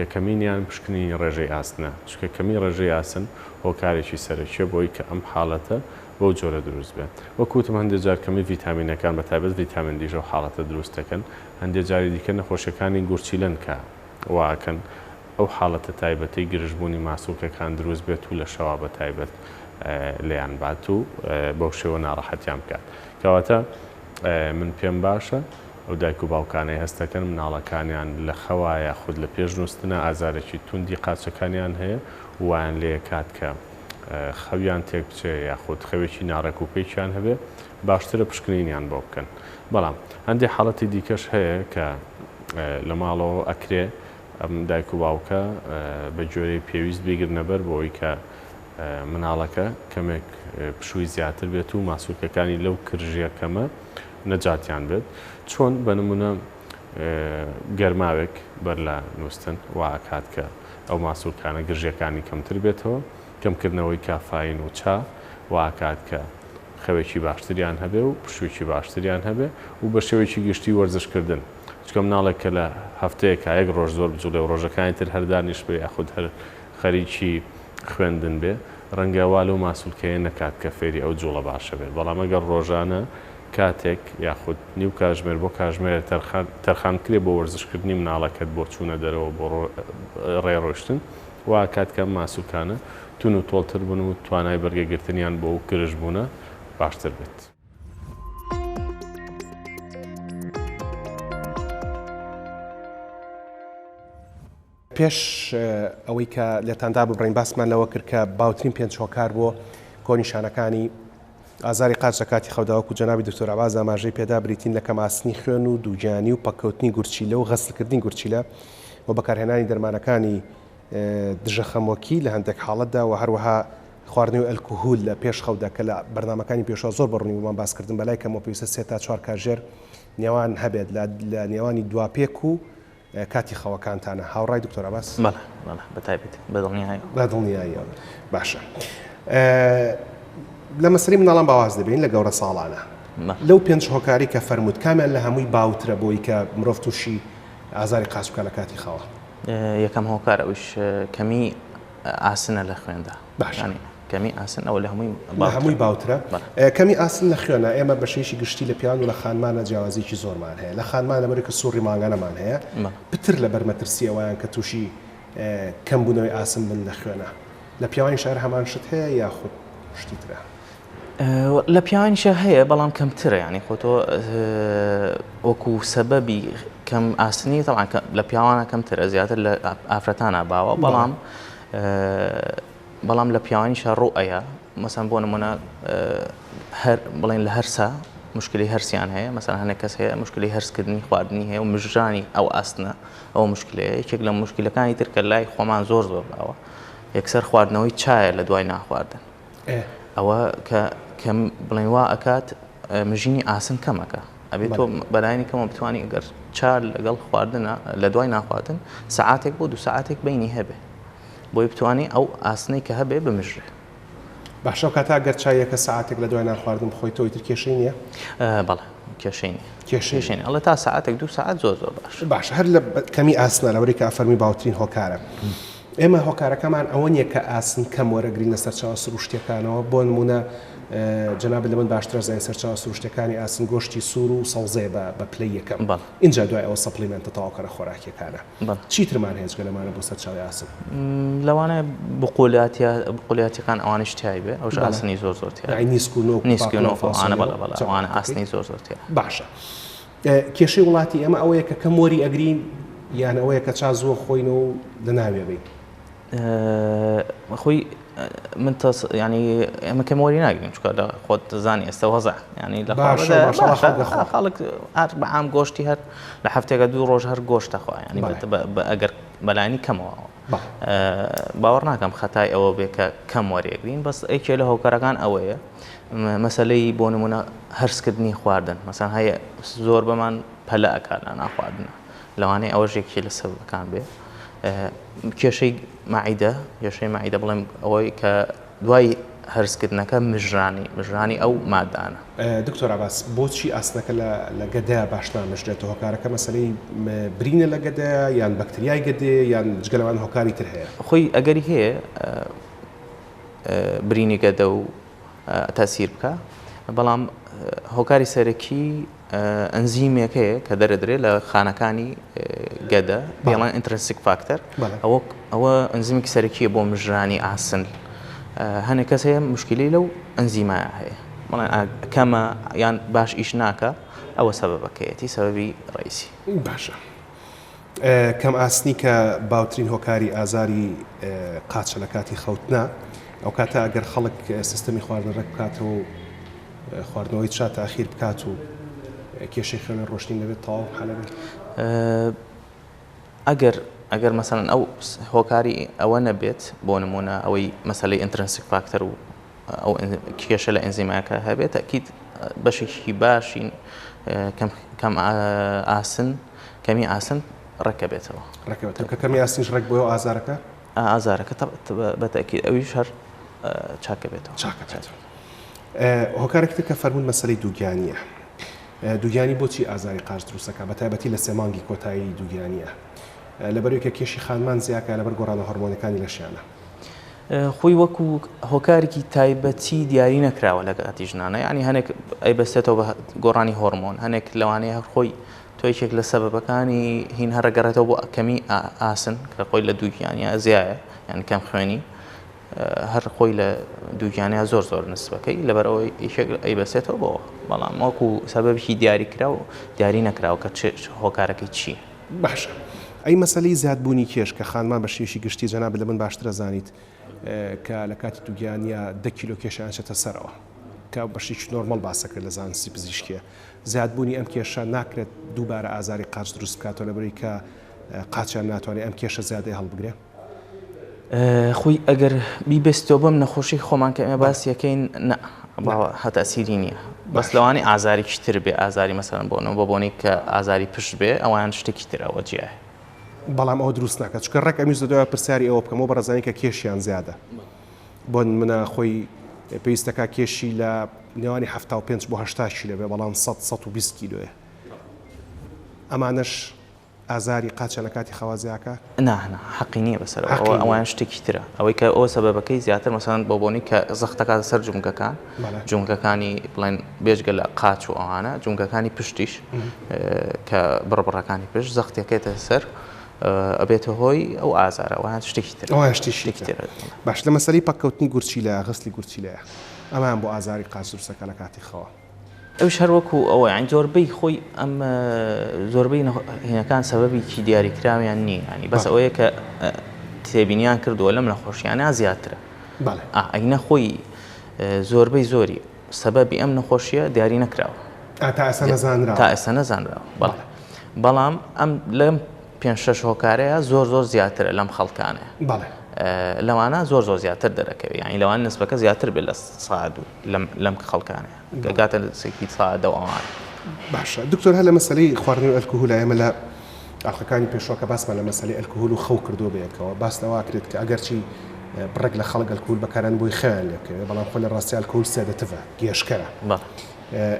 یەکەمینیان پشکنینی ڕێژەی ئاسنە چونکە کەمی ڕێژەی ئاسن هۆکارێکی سەرەکیە بۆی کە ئەم حاڵەتە بۆ جۆرە دروست بێت وەکوتم هەندێک جار کەمی ڤیتامینەکان بە تایبەت ڤیتامین دیژە و حاڵەتە دروست دەکەن هەندێک جاری دیکە نەخۆشیەکانی گورچیلەن کە واکەن ئەو حاڵەتە تایبەتی گرژبوونی ماسوولکەکان دروست بێت و لە شەوا بە تایبەت لێیان بات و بەو شێوە ناڕەحەتیان بکات کەواتە من پێم باشە ئەو دایک و باوکانەی هەستەکەن مناڵەکانیان لە خەوایە خود لە پێش نووسنە ئازارێکی توندی قاچەکانیان هەیە وایان لێ کات کە خەویان تێک بچێ یاخود خەوێکی ناڕێک و پێیان هەبێ باشترە پشکنینیان بۆ بکەن بەڵام هەندێک حاڵەتی دیکەش هەیە کە لە ماڵەوە ئەکرێ ئەم دایک و باوکە بە جۆرەی پێویست بیگرنە بەر بۆی کە مناڵەکە کەمێک پشووی زیاتر بێت و ماسوولکەکانی لەو کرژیەکەمە نەجاتیان بێت چۆن بە نمونە گەرماوێک بەر لە نووسن واکات کە ئەو ماسوولکانە گرژیەکانی کەمتر بێتەوە کەمکردنەوەی کافاین و چا واکات کە خەوێکی باشتریان هەبێ و پشوێکی باشتریان هەبێ و بە شێوەیەکی گشتی وەرزشکردن چکە مناڵێک کە لە هەفتەیەکە یەک ڕۆژ زۆر بجوڵێ و ڕۆژەکانی تر هەردانیش بێ یاخود هەر خەریکی خوێندن بێ ڕەنگە وا لەو ماسوولکەیە نەکات کە فێری ئەو جوڵە باشە بێت بەڵام ئەگەر ڕۆژانە کاتێک یاخود نیو کاژمێر بۆ کاژمێر تەرخانکرێ بۆ وەرزشکردنی مناڵەکەت بۆ چوونە دەرەوە بۆ ڕێڕۆشتن وا کات کە ماسوولکانە تون و تۆڵتر بوون و توانای بەرگەگرتنیان بۆ ئەو گرژ بوونە باشتر بێت. پێش ئەوەی کە لێتاندا ببڕین باسمان لەوە کرد کە باوترین پێنج هۆکار بۆ کۆنیشانەکانی ئازاری قاچ لە کاتی خەوداوەکو جەنابی دکتۆر عەباس ئاماژەی پێدا بریتین لە کەماسنی خوێن و دووجانی و پەککەوتنی گورچیلە و غەسڵکردنی گورچیلە و بەکارهێنانی دەرمانەکانی دژە خەمۆکی لە هەندێک حاڵەتدا و هەروەها خواردنی و ئەلکوهول لە پێش خەودا کە لە بەرنامەکانی پێشەوە زۆر بڕنی ومان باسکردن بەلای کەمەوە پێویستە 3 تا 4 کاژێر نێوان هەبێت لە نێوانی دواپێک و کاتی خەوەکانتانە هاوڕای دکتۆر عەباس؟ بەڵێ بەتایبەت بەدڵنیایی باشە. لە مەسەری مناڵان باواز دەبین لە گەورە ساڵانە لەو پێنج هۆکاری کە فەرمووت کامیان لە هەمووی باوترە بۆی کە مرۆڤ تووشی ئازاری قاچ بکە لە کاتی خەوە؟ یەکەم هۆکار ئەوش کەمی ئاسنە لە خوێندا کەمی ئاسن ئەو لە هەمووی باوترە کەمی ئاسن لە خوێنە ئێمە بەشێشی گشتی لە پیان و لە خانمانە جیاوازێکی زۆرمان هەیە لە خانمان لەبەر کە سوڕی ماگانەمان هەیە پتر لە بەرمەترسی ئەویان کە تووشی کەمبوونەوەی ئاسن بن لە خوێنە لە پیاوانی شار هەمان شت هەیە یاخود شتی ترە؟ لە پیاوانیشە هەیە بەڵام کەمترە ینی خۆتۆ وەکو سەبەبی کەم ئاسنی تەڵان لە پیاوانە کەمترە زیاتر لە ئافرەتانە باوە بەڵام لە پیاوانیشە ڕوئەیە مەسەن بۆ نمونە بڵێن لە هەرسە مشکلی هەرسیان هەیە مەسەن هەنێک کەس هەیە مشکلی هەرسکردنی خواردنی هەیە و مژرانی ئەو ئاسنە ئەو مشکلەیە یەکێک لە مشکلەکانی تر کە لای خۆمان زۆر باوە یەکسەر خواردنەوەی چایە لە دوای ناخواردن ئەوە کە بڵێن وا ئەکات مژینی ئاسن کەمەکە ئەبێت تۆ بەلایانی کەمە بتوانانی ئەگەر چار لەگەڵ خواردنە لە دوای ناخواردن سەعاتێک بۆ 2 ساعاتێک بینی هەبێ بۆی بتوانانی ئەو ئاسنەی کە هەبێ بمژرێ باشە کاتا گەر چایەکە ساعاتێک لە دوای ناخواردن بخۆیتەوەی تر کێشەی نییە؟ بەڵێ کێشەی ئەڵێ تا ساعاتێک 2 ساعات زۆر باش هەر لە کەمی ئاسنە لەوەی کە ئەفەرمی باوترین هۆکارە ئێمە هۆکارەکەمان ئەوە نییە کە ئاسن کەم وەرەگرین لە سەرچاوە سروشتەکانەوە بۆ نمونە جەناب لە من باشترە زای سەرچاوە سروشتەکانی ئاسن گۆشتی سوور و سەوزێ بە پلەی یەکەم اینجا دوای ئەوە سەپلیمنتە تەواوکەرە خۆراکیەکانە چیترمان هەیە جگەلەمانە بۆ سەرچاوی ئاسن لەوانەیە بقولیاتیەکان ئەوانش تیای بێ ئەوش ئاسنی زۆر نیسکوانە ئەوانە ئاسنی زۆر باشە کێشەی وڵاتی ئێمە ئەوەیە کە کەم وەری ئەگرین یان ئەوەیە کە چا زۆر خۆین و لە ناوێ بین خۆی من ینی ئەمە کەمەوەری ناگرین چکە لە خۆت زانی ئێستا وەزع ینی لە خاڵک هەر بە عام گۆشتی هەر لە هەفتێکە 2 ڕۆژ هەر گۆشت دەخوا ینی ئەگەر بەلایانی کەمەوە باوەڕ ناکەم خەتای ئەوە بێ کە کەم وەریەگرین بەس ئەیکێ لە هۆکارەکان ئەوەیە مەسەلەی بۆ نمونە هەرسکردنی خواردن مەسەن هەیە زۆر بەمان پەلە ئەکات لە ناخواردنە لەوانەیە ئەوەژێکی لە سەبەکان بێ کێشەی مەعیدە بڵێم ئەوەی کە دوای هەرسکردنەکە مژرانی ئەو مادانە دکتۆر عەباس بۆچی ئاسنەکە لە گەدەیە باش نامژرێتەوە هۆکارەکە مەسەلەی برینە لە گەدەیە یان بەکتریای گەدەیە یان جگەلەوان هۆکاری تر هەیە؟ خۆی ئەگەری هەیە برینی گەدە و تاسیر بکە بەڵام هۆکاری سەرەکی ئەنزیمێک هەیە کە دەرەدرێ لە خانەکانی گەدە پێڵێن ئینترنسیک فاکتەر ئەوە ئەنزیمێکی سەرەکیە بۆ مژرانی ئاسن هەنێک کەس هەیە مشکلی لەو ئەنزیمایە هەیە بەڵێن کەمە یان باش ئیش ناکە ئەوە سەبەبەکەیەتی سەبەبی ڕئیسی باشە کەم ئاسنی کە باوترین هۆکاری ئازاری قاچە لە کاتی خەوتنە ئەو کاتە ئەگەر خەڵک سیستەمی خواردن ڕێک بکاتەوە خواردنەوەی چا تاخیر بکات و کێشەی خوێنە ڕۆشتین دەبێت تەواو حەلە بێت؟ ئەگەر مەسەڵەن ئەو هۆکاری ئەوە نەبێت بۆ نمونە ئەوەی مەسەلەی ئینترنسیک فاکتەر و ئەو کێشە لە ئەنزیمەکە هەبێت ئەکید بەشێکی باشین کەمی ئاسن ڕێکە بێتەوە کە کەمی ئاسنیش ڕێک بۆ ئازارەکە بەتەکید ئەویش هەر چاکە بێتەوە هۆکارێکتر کە فەرموون مەسەلەی دووگیانیە دووگیانی بۆچی ئازاری قاچ دروستەکە بە تایبەتی لە سێمانگی کۆتایی دووگیانیە لەبەرەوەی کە کێشی خانمان زیاکە لەبەر گۆڕانە هۆرمۆنەکانی لەشیانە خۆی وەکو هۆکارێکی تایبەتی دیاری نەکراوە لە کاتی ژنانە ینی هەنێک ئەیبەستێتەوە بە گۆڕانی هۆرمۆن هەنێک لەوانەیە هەر خۆی تۆیەکێک لە سەبەبەکانی هین هەرەگەڕێتەوە بۆ کەمی ئاسن کە خۆی لە دووگیانیا زیایە یان کەم خوێنی هەر خۆی لە دووگیانیا زۆر نسبەکەی لەبەرەوەی ئەیبەستێتەوە بۆەوە بەڵام وەکو سەبەبی دیاری کرا و دیاری نەکراوە کە هۆکارەکەی چییە؟ باشە ئەی مەسەلەی زیادبوونی کێش کە خانمان بە شێوەیەکی گشتی جەناب لە من باشترە زانیت کە لە کاتی دووگیانیا 10 کیلۆ کێشیان چێتە سەرەوە کە بەشێکی نۆرمەڵ باسەکرد لە زانستی پزیشکیە زیادبوونی ئەم کێشە ناکرێت دووبارە ئازاری قاچ دروست بکاتەوە لەبەرەوەی کە قاچیان ناتوانێت ئەم کێشە زیادەی هەڵبگرێت؟ خۆی ئەگەر بیبستەوە بەم نەخۆشی خۆمان کە ئێمە باس یەکەین هەتا سیری نییە بەس لەوانی ئازارێکی تر بێ ئازاری مەسەڵەن بۆنەوە بۆنی کە ئازاری پشت بێ ئەوان شتێکی ترەوە جیایە بەڵام ئەوە دروست ناکات چکە ڕێک ئەمیز دەدەوە پرسیاری ئەوە بکەمەوە بەڕێزانی کە کێشیان زیادە بۆ منە خۆی پێویستەکە کێشی لە نێوانی 75 بۆ 80 کیلۆ بێ بەڵام 120 کیلۆیە ئەمانش ئازاری قاچە لە کاتی خەوازیاکە ناهنا حەقی نییە بەسەر ئەوان شتێکی ترە ئەوەی کە ئەوە سەبەبەکەی زیاتر مەسەڵەن بۆ بۆنی کە زەختەکات سەر جونگەکان جونگەکانی بڵێن بێژگە لە قاچ و ئەوانە جونگەکانی پشتیش کە بڕبڕەکانی پشت زەختەکەێتە سەر ئەبێتە هۆی ئەو ئازارە ئەوان شتێکی تر ئەوان شتێکی تر باش لە مەسەلەی پەککەوتنی گورچی لە غسلی گورچی لەیە ئەمان بۆ ئازاری قاچ دروستەکە لە کاتی خەوە ئەوش هەروەکو ئەوە یان زۆربەی خۆی ئەم زۆربەی هینەکان سەبەبێکی دیاریکراویان نییە ینی بەس ئەوەیە کە تێبینیان کردووە لەم نەخۆشیانە زیاترە ئەینە خۆی زۆربەی زۆری سەبەبی ئەم نەخۆشیە دیاری نەکراوە تا ئێستا نەزانراوە بەڵام ئەم لەم 5-6 هۆکارەیە زۆر زیاترە لەم خەڵکانەیە لەوانە زۆر زیاتر دەرەکەوێت ینی لەوان نسبەکە زیاتر بێت لە سعد و لەم خەڵکانەیە گاتە سێکی سادە و ئەوان باشە دکتۆر هە لە مەسەلەی خواردنی و ئەلکۆهۆل ئێمە لە ئاخەکانی پێشوەکە باسمان لە مەسەلەی ئەلکۆهۆل و خەو کردو بەیەکەوە باس لەوا کرێت کە ئەگەرچی بڕێک لە خەڵک ئەلکۆهۆل بەکاران بۆی خەیان لێکەوێت بەڵام خۆ لە ڕاستی ئەلکۆهۆل سێدەتەوە گێشکەرە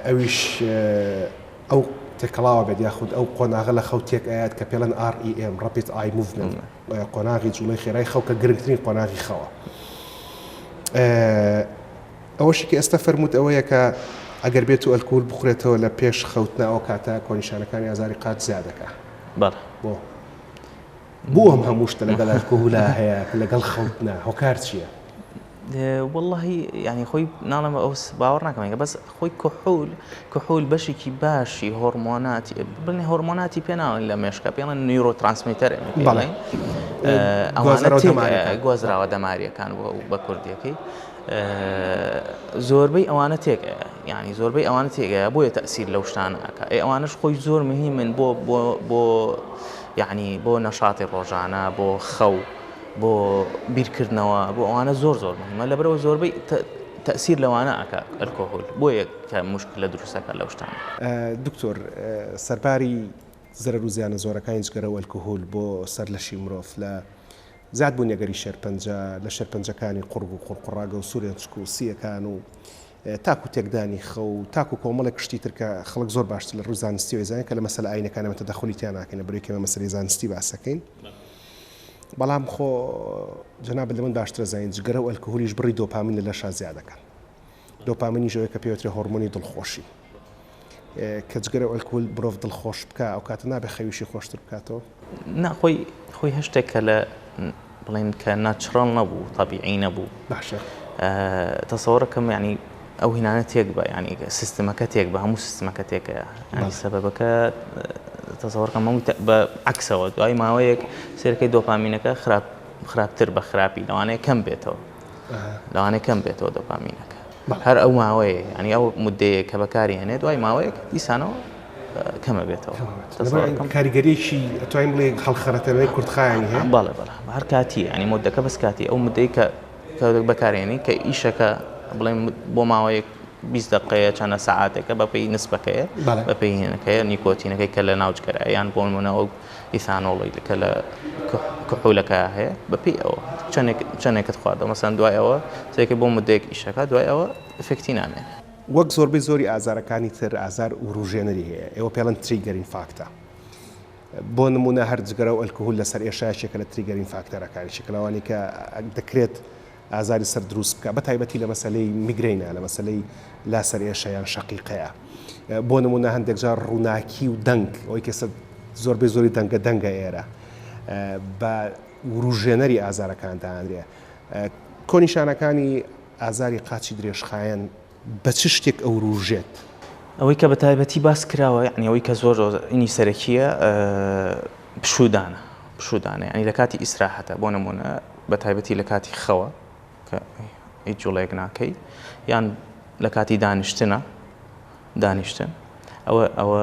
ئەویش ئەو تێکەڵاوە بێت یاخود ئەو قۆناغە لە خەو تێک ئاات کە پێڵەن REM Rapid Eye Movement قۆناغی جوڵەی خێرای خەو کە گرنگترین قۆناغی خەوە ئەوەشی کە ئێستا فەرمووت ئەوەیە کە ئەگەر بێت و ئەلکۆهۆل بخورێتەوە لە پێش خەوتنا ئەو کاتە کۆنیشانەکانی ئازاری قاچ زیادەکە بۆ ئەم هەموو شتە لەگەڵ ئەلکۆهۆلا هەیە لەگەڵ خەوتنا هۆکار چییە؟ واللهی ینی خۆی ناڵم ئەو باوەڕ ناکەمەکە بەس خۆی کحول بەشێکی باشی هۆرمۆناتی بڵێ هۆرمۆناتی پێناڵن لە مێشکە پێڵێن نیورۆترانسمیتەر گۆزراوە دەماریەکان بە کوردیەکەی زۆربەی ئەوانە تێکە ینی زۆربەی ئەوانە تێگەیە بۆیە تەسیر لەو شتانەکە ئەوانش خۆی زۆر مهمن بۆ یعنی بۆ نەشاتی ڕۆژانە بۆ خەو بۆ بیرکردنەوە بۆ ئەوانە زۆر مهمە لەبەرەوە زۆربەی تەسیر لەوانە ئەکا ئەلکۆهۆل بۆیە کە مشکلە دروستەکە لەو شتانە دکتۆر سەرباری زەرەر و زیانە زۆرەکانی جگەرە و ئەلکۆهۆل بۆ سەر لەشی مرۆڤ لە زیاد بوون یەگەری شێرپەنجە لە شێرپەنجەکانی قورگ و قورقڕاگە و سوورێن چک و سیەکان و تاکو تێکدانی خەو و تاکو کۆمەڵێک کشتی ترکە خەڵک زۆر باشتر لە ڕووی زانستی و زانین کە لە مەسەلە ئاینەکانەوە تەدەخولی ناکەین بەڕێوەی کەمە مەسەلەی زانستی باسەکەین بەڵام خۆ جەناب لە من باشترە زانین جگەرە و ئەلکۆهۆلیش بڕی دۆپامین لە لەشا زیادەکە دۆپامینی ژەوەی کە پێوترێ هۆرمۆنی دڵخۆشی کە جگەرە و ئەلکۆهۆل مرۆڤ دڵخۆش بکە ئەو کاتە نابێ خەویشی خۆشتر بکاتەوە خۆی هەشتێک کە لە بڵێن کە ناچڕڵ نەبوو طبیعی نەبوو باشە تەسەوەڕەکەم ینی ئەو هینانە تێک بە ینی سیستمەکە تێک بە هەموو سیستمەکە تێکە ینی سەبەبەکە تەسەوەڕەکەم بە عکسەوە دوای ماوەیەک سێرەکەی دۆپامینەکە خراپتر بە خراپی لەوانەیە کەم بێتەوە دۆپامینەکە هەر ئەو ماوەیە ینی ئەو مودەیە کە بەکاری هێنێت دوای ماوەیەک دیسانەوە کەمە بێتەوە کاریگەریەکی ئەتوانین بڵێ خەڵخەرەتەوەی کوردخایانی هەیە بەڵێ هەر کاتی ینی مودەکە بەس کاتی ئەو مودەی کە بەکارێنی کە ئیشەکە بڵێن بۆ ماوەیەک 20 دقەیە چەندە سەعاتێکە بەپێی نسبەکەیە بەپێی هێنەکەیە نیکۆتینەکەی کە لە ناوچکەرە یان بۆ نمونەوە ئیثانۆڵی کە لە کحولەکە هەیە بەپێی ئەوە چەندێکت خواردەوە مەسەن دوای ئەوە سێکە بۆ مودەیەک ئیشەکە دوای ئەوە ئفکتی نامێنێت وەک زۆربەی زۆری ئازارەکانی تر ئازار و ڕوژێنەری هەیە ئێوە پێڵەن تریگەرین فاکتە بۆ نمونە هەر جگەرە و ئەلکۆهۆل لەسەر ئێشایەکێکە لە تریگەرین فاکتەرەکانی شکلەوانی کە دەکرێت ئازاری سەر دروست بکە بە تایبەتی لە مەسەلەی میگرینە لە مەسەلەی لاسەر ئێشەیان شەقیقەیە بۆ نمونە هەندێک جار ڕووناکی و دەنگ ئەوەی کە زۆربەی زۆری دەنگە ئێرە بە ڕوژێنەری ئازارەکان داهاندرێ کۆنیشانەکانی ئازاری قاچی درێژخایەن بە چ شتێک ئەو ڕوژێت ئەوەی کە بە تایبەتی باس کراوە یعنی ئەوەی کە زۆر ئینی سەرەکیە پشودانە ینی لە کاتی ئیسراحەتە بۆ نمونە بە تایبەتی لە کاتی خەوە کە هیچ جوڵەیەک ناکەی یان لە کاتی دانیشتن ئەوە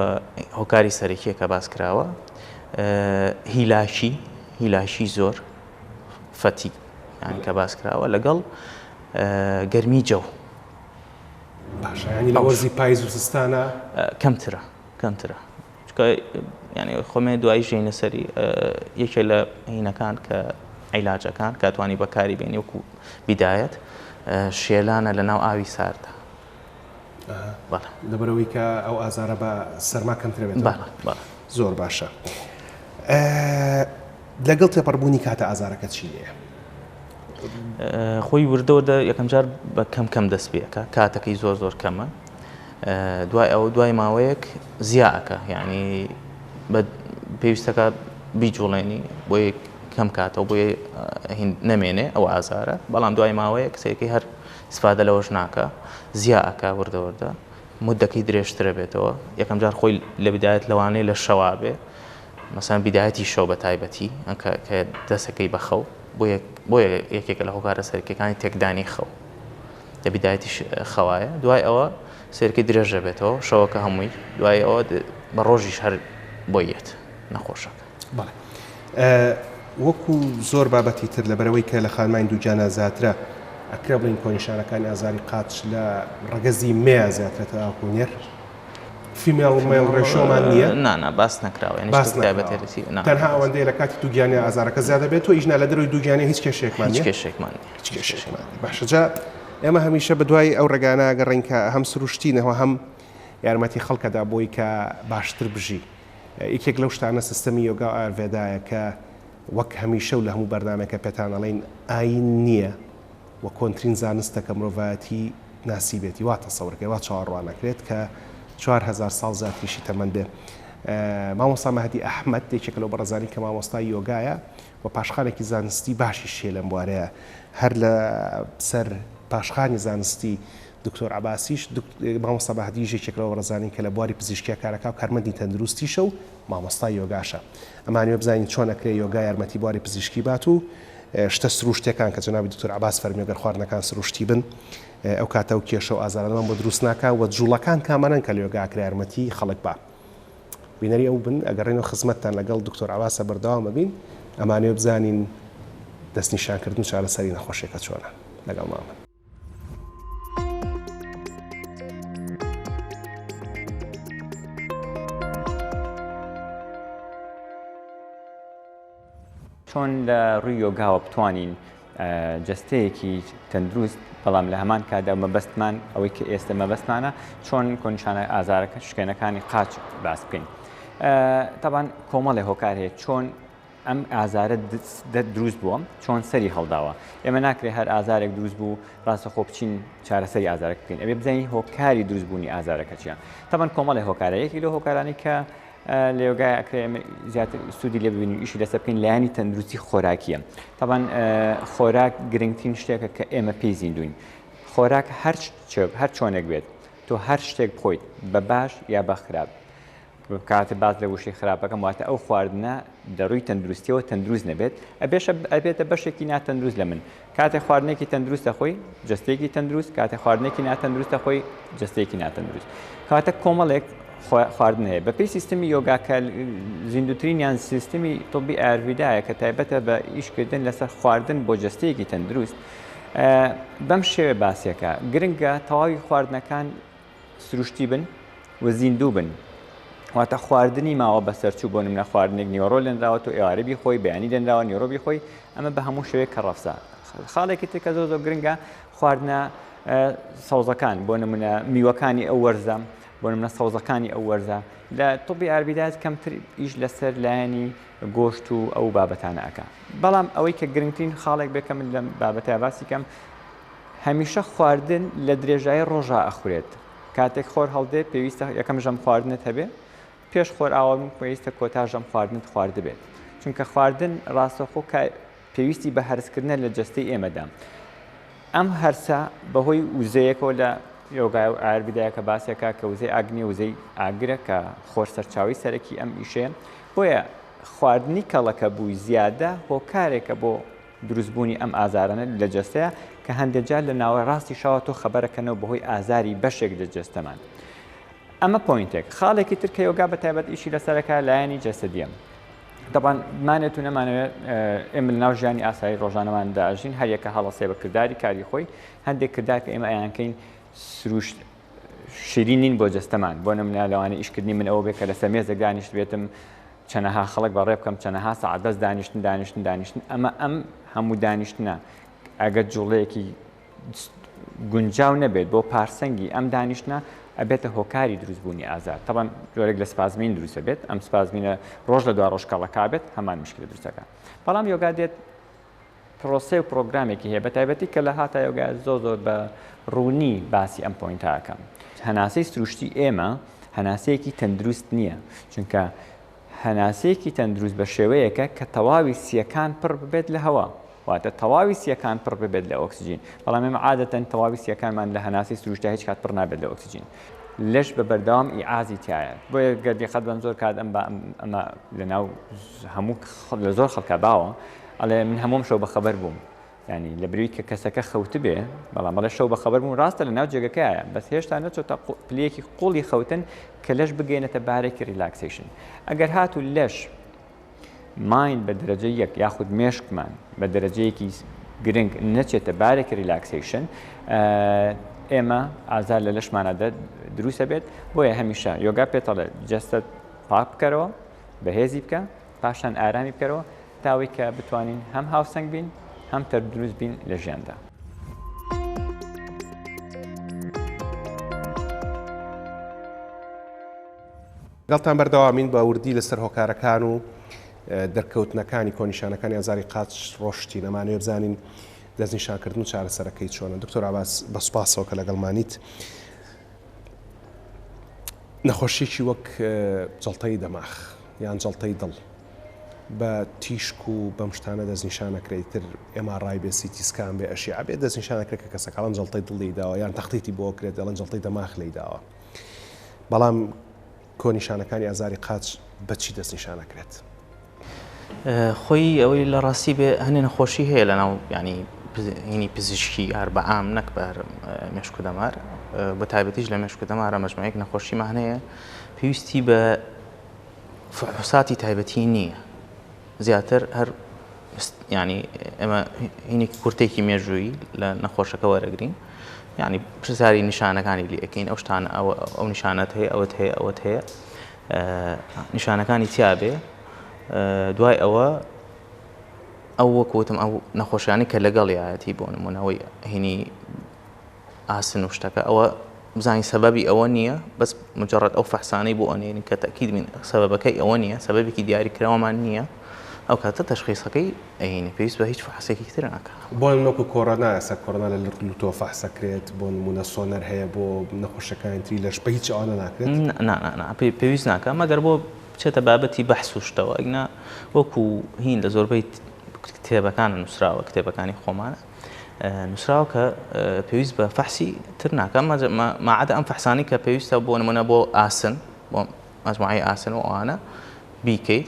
هۆکاری سەرەکیە کە باس کراوە هیلاشی زۆر فەتی ینی کە باس کراوە لەگەڵ گەرمی جەو باشە ینی لە وەرزی پاییز و سستانە کەمترە ینی خۆمێ دوای ژینە سەری یەکێ لە هینەکان کە عیلاجەکان کاتوانی بەکاری بێنی وەکو بیدایەت شێلانە لە ناو ئاوی ساردا لەبەرەوەی کە ئەو ئازارە بە سەرما کەمترێت زۆر باشە. لەگەڵ تێپەڕبوونی کاتە ئازارەکە چی لێە؟ خۆی وردەوەدا یەکەم جار بە کەم دەست پێەکە کاتەکەی زۆر کەمە دوای ئەو دوای ماوەیەک زیاکە یعنی پێویستەکە بیجوڵێنی بۆ کەم کاتەوە بۆ نەمێنێ ئەو ئازارە بەڵام دوای ماوەیە کەسێکی هەر استفادە لەوەش ناکە زیاکە وردەوردە مدەکەی درێژترە بێتەوە یەکەم جار خۆی لە بدایەت لەوانەیە لە شەوا بێ مەسەن بدایەتی شەو بە تایبەتی کە دەستەکەی بەخەو بۆ یەکێکە لە هۆکارە سەرکیەکانی تێکدانی خەو لە بدایەتی خەوایە دوای ئەوە سێرکی درێژە بێتەوە شەوەکە هەمووی دوای ئەوە بە ڕۆژیش هەر بۆیەت نەخۆشەکە. وەکو زۆر بابەتی تر لەبەرەوەی کە لە خانمانی دووجانە زیاترە ئەکرا بڵین کۆنیشانەکانی ئازاری قاچ لە ڕەگەزی مێ زیاترێتە ئاکوونێر فیمێڵ مێڵ ڕێشۆمان نییە؟ نانا باس نەکراوە تەنها ئەوەندەی لە کاتی دووگیانی ئازارەکە زیادە بێت و ئیژنا لە دەروی دووگیانی هیچ کێشێکمان باشەجا ئێمە هەمیشە بەدوای ئەو ڕێگانە گەڕین کە هەم سروشتینەوە هەم یارمەتی خەڵکەدا بۆی کە باشتر بژی. یەکێک لەو شتانە سیستەمی یۆگا ئایورڤێدایە کە وەک هەمیشە و لە هەموو بەردامێکە پێتان ئەڵێن ئاین نییە و کۆنترین زانستە کە مرۆڤایەتی ناسیبێتی وا تەسەوڕەکەی وا چاوەڕوانەکرێت کە 4000 ساڵ زیاتریشی تەمەن بێ. مامۆستا مەهدی ئەحمەد یەکێک لەو بەڕێزانی کە مامۆستای یۆگایە و پاشخانێکی زانستی باشی شێ لەم بوارەیە هەر لە سەر پاشخانی زانستی دکتۆر عباسیش مامۆستا مەهدی یەکێک لەو بەڕێزانی کە لە بواری پزیشکیە کارەکە و کارمەندی تەندروستیشە و مامۆستای یۆگاشە ئەمانوێ بزانین چۆن ئەکرێ یۆگا یارمەتی بواری پزیشکی بات و شتە سروشتەکان کە جەنابی دکتۆر عباس فەرمی ئەگەر خواردنەکان سروشتی بن ئەو کاتە و کێشە و ئازارەمان بۆ دروست ناکە و جوڵەکان کامەرن کە لە یۆگاکرا یارمەتی خەڵک با بینەری ئەو بن ئەگەڕێنەوە خزمەتتان لەگەڵ دکتۆر عباسە بەردەوامە بین ئەمانوێ بزانین دەستنیشانکردن و چارەسەری نەخۆشیەکە چۆنە لەگەڵ مامە. چۆن لە ڕووی یۆگاوە بتوانین جەستەیەکی تەندروست بەڵام لە هەمان کادا مەبەستمان ئەوەی کە ئێستا مەبەستمانە چۆن کۆنیشانە ئازارەکە شوێنەکانی قاچ باس بکەین. تەبان کۆمەڵی هۆکار هەیە چۆن ئەم ئازارە دروست بووە چۆن سەری هەڵداوە ئێمە ناکرێت هەر ئازارێک دروست بوو ڕاستەخۆ بچین چارەسەری ئازارەکە بکەین ئەبێ بزانین هۆکاری دروستبوونی ئازارەکە چیە. تەبان کۆمەڵی هۆکارە یەکی لە هۆکارانی کە لە یۆگای ئەکرێ زیاتر سوودی لێ ببینین ئیشی لەسەر بکەین لایانی تەندروستی خۆراکیە. تەبان خۆراک گرنگترین شتێکە کە ئێمە پێی زیندوین. خۆراک هەر چۆنێک بێت تۆ هەر شتێک بخۆیت بە باش یا بە خراپ کاتە باز لە وشەی خراپەکەم واتە ئەو خواردنە دەڕووی تەندروستیەوە تەندروست نەبێت ئەبێتە بەشێکی ناتەندروست لە من کاتێک خواردنێکی تەندروستە خۆی جستەیەکی تەندروست کاتێک خواردنێکی ناتەندروستە خۆی جستەیەکی ناتەندروست کاتە کۆمەڵێک خواردن هەیە بە پێی سیستمی یۆگاکە زیندوترین یان سیستمی تۆبی ئایورڤێدایە کە تایبەتە بە ئیشکردن لەسەر خواردن بۆ جستەیەکی تەندروست بەم شێوێ باسیەکە گرنگە تەواوی خواردنەکان سروشتی بن و زیندوو بن واتە خواردنی ماوە بەسەرچوو بۆ نمونە خواردنێک نیۆڕۆ لێنراوە و ئێوارەبی خۆی بەیانی دەنراوە نیۆڕۆبی خۆی ئەمە بە هەموو شوەیە کە ڕەفسا خاڵێکی تر کە زۆر گرنگە خواردنە سەوزەکان بۆ نمونە میوەکانی ئەو وەرزە بۆ نمونە سەوزەکانی ئەو وەرزە لە تۆبی ئایورڤێدایە کەمتر ئیش لەسەر لایەنی گۆشت و ئەو بابەتانە ئەکا بەڵام ئەوەی کە گرنگترین خاڵێک بێکە من لە بابەتە باسی کەم هەمیشە خواردن لە درێژایی ڕۆژا ئەخورێت کاتێک خۆر هەڵدێ پێویستە یەکەم ژەم خواردنت هەبێ پێش خۆر ئاوەم پێویستە کۆتا ژەم خواردنت خوارد بێت چونکە خواردن ڕاستەخۆ پێویستی بە هەرسکردنە لە جەستەی ئێمەدا ئەم هەرسە بەهۆی وزەیەکەوە لە یۆگای ئایورڤێدایە کە باسیەکە کە وزەی ئاگنی وزەی ئاگرە کە خۆر سەرچاوی سەرەکی ئەم ئیشەیە بۆیە خواردنی کەڵەکە بووی زیادە هۆکارێکە بۆ دروستبوونی ئەم ئازارانە لە جەستەیە کە هەندێک جار لە ناوەڕاستی شەوە تۆ خەبەرەکەنەوە بەهۆی ئازاری بەشێک لە جەستەمان ئەمە پۆینتێک خاڵێکی تر کە یۆگا بەتایبەت ئیشی لەسەرەکە لایەنی جەسەدیە دەبان مانێت و نەمانەوێت ئێمە لە ناو ژیانی ئاسایی ڕۆژانەماندا ئەژین هەر یەکە هەڵەسێ بە کردداری کاری خۆی هەندێک کردار کە ئێمە ئەیانکەین سروشت شیرینین بۆ جەستەمان بۆ نمونە لەوانە ئیشکردنی من ئەوە بێت کە لەسەر مێزێک دانیشت بێتم چەنەها خەڵک بەڕێ بکەم چەنەها سەعات دەست دانیشتن ئەمە ئەم هەموو دانیشتنە ئەگەر جوڵەیەکی گونجاو نەبێت بۆ پارسەنگی ئەم دانیشتە ئەبێتە هۆکاری دروستبوونی ئازار تەبەن جۆرێک لە سپازمین دروستە بێت ئەم سپازمینە ڕۆژ لە دوا ڕۆژکەڵەکە بێت هەمان مشکل دروستەکە بەڵام یۆگا دێت پرۆسێ و پرۆگرامێکی هەیە بە تایبەتی کە لە هاتە یۆگا زۆر بە ڕوونی باسی ئەم پۆینتاکەم هەناسەی سروشتی ئێمە هەناسەیەکی تەندروست نییە چونکە هەناسەیەکی تەندروست بە شێوەیەکە کە تەواوی سیەکان پڕ ببێت لە هەوا واتە تەواوی سیەکان پڕ ببێت لە ئۆکسسیژین بەڵام ئێمە عادەتەن تەواوی سیەکانمان لە هەناسی سروشتە هیچ کات پڕ نابێت لە ئۆکسسیژین لەش بە بەردەوام ئیعازی تایە بۆیە گەردی خەت بەم زۆر کات ئەمە لەناو هەموو لە زۆر خەڵکە باوە ئەڵێ من هەموم شەو بەخەبەر بووم ینی لە بروی کە کەسەکە خەوت بێ بەڵام بەڵێ شەو بەخەبەر بوون ڕاستە لە ناو جێگەکەیە بەس هێشتا نەچۆتە پلەیەکی قوڵی خەوتن کە لەش بگەینێتە بارێکی ریلاکسیشن ئەگەر هاتو لەش ماین بە دەرەجە یەک یاخود مێشکمان بە دەرەجەیەکی گرنگ نەچێتە بارێکی ریلاکسیشن ئێمە ئازار لە لەشمانە دروستە بێت بۆیە هەمیشە یۆگا پێتەڵێ جەستت پاک بکەرەوە بەهێزی بکە پاشان ئارامی بکەرەوە تاوەی کە بتوانین هەم هاوسەنگ بین هەم تەندروست بین لە ژیاندا. گەڵتان بەردەوامین بە وردی لەسەر هۆکارەکان و دەرکەوتنەکانی کۆنیشانەکانی ئازاری قاچ ڕۆشتی نەمانوێ بزانین دەستنیشانکردن و چارەسەرەکەی چۆنە دکتۆر عباس بە سوپاسەوە کە لەگەڵمانیت نەخۆشیێکی وەک جەڵتەی دەماغ یان جەڵتەی دڵ بە تیشک و بەم شتانە دەستنیشانەکرێت تر MRI بێ CT سکان بێ ئەشیع بێت دەستنیشانەکرێت کە کەسەکەڵەن جەڵتەی دڵی داوە یان تەختیتی بۆ کرێت دەڵێن جەڵتەی دەماغ لی داوە بەڵام کۆنیشانەکانی ئازاری قاچ بەچی دەستنیشانەکرێت خۆی ئەوەی لە ڕاستی بێ هەنێ نەخۆشی هەیە لەناو ینی هینی پزیشکی هەر بە عام نەک بە مێشک و دەمار بە تایبەتیش لە مێشک و دەمارە مەجموعەیەک نەخۆشیمان هەیە پێویستی بە فحوساتی تایبەتی نییە زیاتر هەر ینی ئێمە هینێکی کورتێکی مێژووی لە نەخۆشەکە وەرەگرین ینی پرسیاری نیشانەکانی لی ئەەکەین ئەو شتانە ئەو نیشانەت هەیە ئەوەت هەیە ئەوەت هەیە نیشانەکانی تیابێ دوای ئەوە ئەو وەکوتم ئەو نەخۆشیانی کە لەگەڵ یایەتی بۆ نمونەوەی هینی ئاسن و شتەکە ئەوە بزانین سەبەبی ئەوە نییە بەس مجرد ئەو فەحسانەی بۆ ئەنێنین کە تەکید بین سەبەبەکەی ئەوە نییە سەبەبێکی دیاریکراوەمان نییە ئەو کاتە تەشخیصەکەی ئەینی پێویست بە هیچ فەحسێکی تر ناکە بۆ نۆکو کۆڕۆنا ئێستا کۆڕۆنا لە لوتۆ فەحسەکرێت بۆ نمونە سۆنەر هەیە بۆ نەخۆشەکانی تری لەش بە هیچ ئەوانە ناکرێت پێویست ناکە مەگەر بۆ بچێتە بابەتی بەحس و شتەوە ئەگنا وەکو هین لە زۆربەی کتێبەکانە نووسراوە کتێبەکانی خۆمانە نووسراوە کە پێویست بە فەحسی تر ناکە ماعادە ئەم فەحسانی کە پێویستە بۆ نمونە بۆ ئاسن بۆ مەجموعەی ئاسن و ئەوانە بیکەیت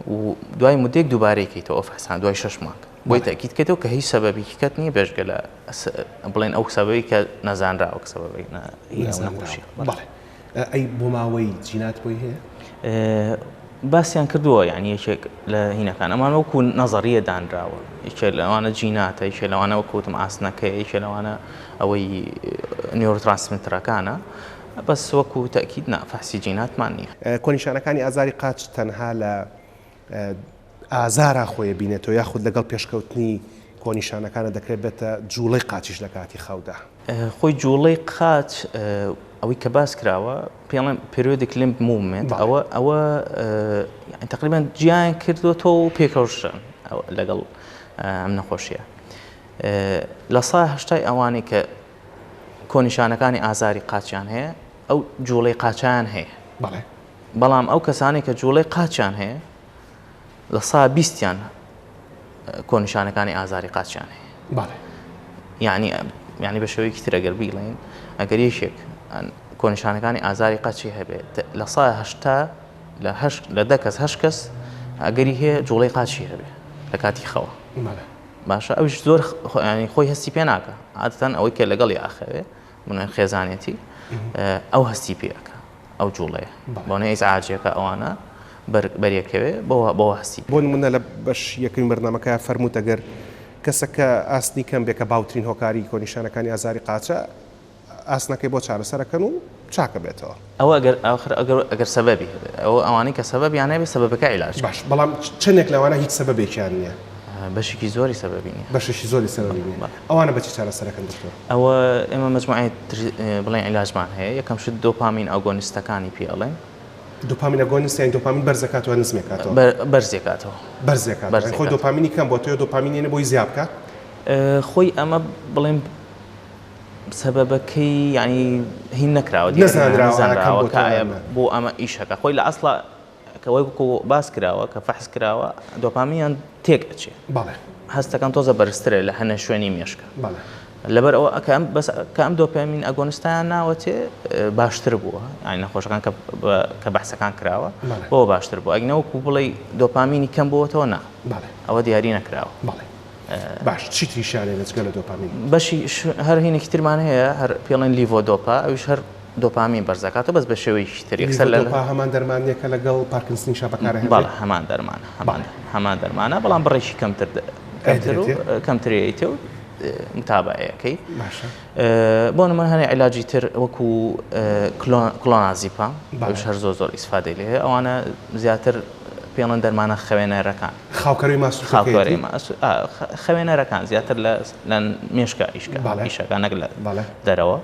و دوای مدێک دووبارەیەکەیتەوە ئەو فەحسان دوای 6 مانگ بۆی تاکید کەیتەوە کە هیچ سەبەبێکی کەت نییە بێژگە لە بڵێن ئەو سەبەبی کە نەزانراوە سەبەبی نەخۆشیە ئەی بۆ ماوەی جینات بۆی هەیە باسییان کردووە یعنی یەکێک لە هینەکان ئەمان وەکو نەزەریە دانراوە یەکێ لەوانە جیناتە یەکێ لەوانە وەکوتم ئاسنەکەی یەکێ لەوانە ئەوەی نیۆروترانسمیتەرەکانە بەس وەکو تەکید فەحسی جیناتمان نییە کۆنیشانەکانی ئازاری قاچ تەنها لە ئازارە خۆیە بینێتەوە یاخود لەگەڵ پێشکەوتنی کۆنیشانەکانە دەکرێت بێتە جوڵەی قاچیش لە کاتی خەودا خۆی جوڵەی قاچ ئەوەی کە باس کراوە پێڵێن پریۆدیک لیمب موڤمنت ئەوە تقریبان گیان کردوێتەوە و پێکەوشن لەگەڵ ئەم نەخۆشیە لە سای هەشتای ئەوانەی کە کۆنیشانەکانی ئازاری قاچیان هەیە ئەو جوڵەی قاچیان هەیە بەڵام ئەو کەسانی کە جوڵەی قاچیان هەیە لە سا 20یان کۆنیشانەکانی ئازاری قاچیان هەیە یعنی بە شێوەیەکی تر ئەگەر بیڵێن ئەگەر یەکێک کۆنیشانەکانی ئازاری قاچی هەبێت لە سای هەشتا لە 10 کەس 8 کەس ئەگەری هەیە جوڵەی قاچی هەبێ لە کاتی خەوە باشە ئەوش زۆر خۆی هەستی پێ ناکە عادەتەن ئەوەی کە لەگەڵ یاخەوێ من خێزانێتی ئەو هەستی پێەکە ئەو جوڵەیە بۆنە ئیزعاجەکە ئەوانە بەریەکەوێ بۆ هەستی بۆ نمونە لە بەش یەکەمی بەرنامەکە فەرمووت ئەگەر کەسەکە ئاسنی کەم بێکە باوترین هۆکاری کۆنیشانەکانی ئازاری قاچە ئاسنەکەی بۆ چارەسەرەکەن و چاکە بێتەوە ئەوە ئەگەر سەبەبی ئەوانەی کە سەبەبیان هەبێ سەبەبەکە عیلاج باش بەڵام چندێک لەوانە هیچ سەبەبێکیان نییە بەشێکی زۆری سەبەبینی بەشێکی زۆری سەبەبینی ئەوانە بەچی چارەسەرەکەن دکتۆر؟ ئەوە ئێمە مجموعەی بڵێن عیلاجمان هەیە یەکەم شت دۆپامین ئاگۆنیستەکانی پێڵێن دوپامین ئاگۆنیست یان دوپامین بەرزەکاتەوە نزمێکاتەوە بەرزێکاتەوە بەرزێکات خۆی دوپامینی کەم بۆ تۆ دوپامینێنە بۆی زیاد بکات خۆی ئەمە بڵێن سەبەبەکەی ینی هین نەکراوە نەزانراوە بۆ ئەمە ئیشەکە خۆی لە ئەسڵا کەوەی باس کراوە کە فەحس کراوە دۆپامیان تێک ئەچێ هەستەکان تۆزە بەرزترە لە هەنە شوێنی مێشکە لەبەر ئەوە کە ئەم دۆپامین ئەگۆنستیان ناوەتێ باشتر بووە ینی نەخۆشەکان کە بەحسەکان کراوە بۆ باشتر بوو ئەگنەوەکو بڵێ دۆپامینی کەم بووەتەوە نا ئەوە دیاری نەکراوە باش چی تریشانێ لەجگە لە دۆپامین بەشی هەر هینێکی ترمان هەیە هەر پێڵێن لیڤۆدۆپا ئەویش هەر دۆپامین بەرزەکاتە بەس بە شێوەیەکی تر یەکسەر هەمان دەرمانیەکە لەگەڵ پارکنسنیشا بەکارە بەڵێ هەمان دەرمانە بەڵام بڕێکی کەمترێتێ و متابعەکەی بۆ نمونە هەنێ عیلاجی تر وەکو کلۆنازیپام ئەوش هەر زۆر ئیسفادەی لێ هەیە ئەوانە زیاتر پێڵەن دەرمانە خەوێنەرەکان خەوێنەرەکان زیاتر لە مێشکە ئیشەکە نەک لە دەرەوە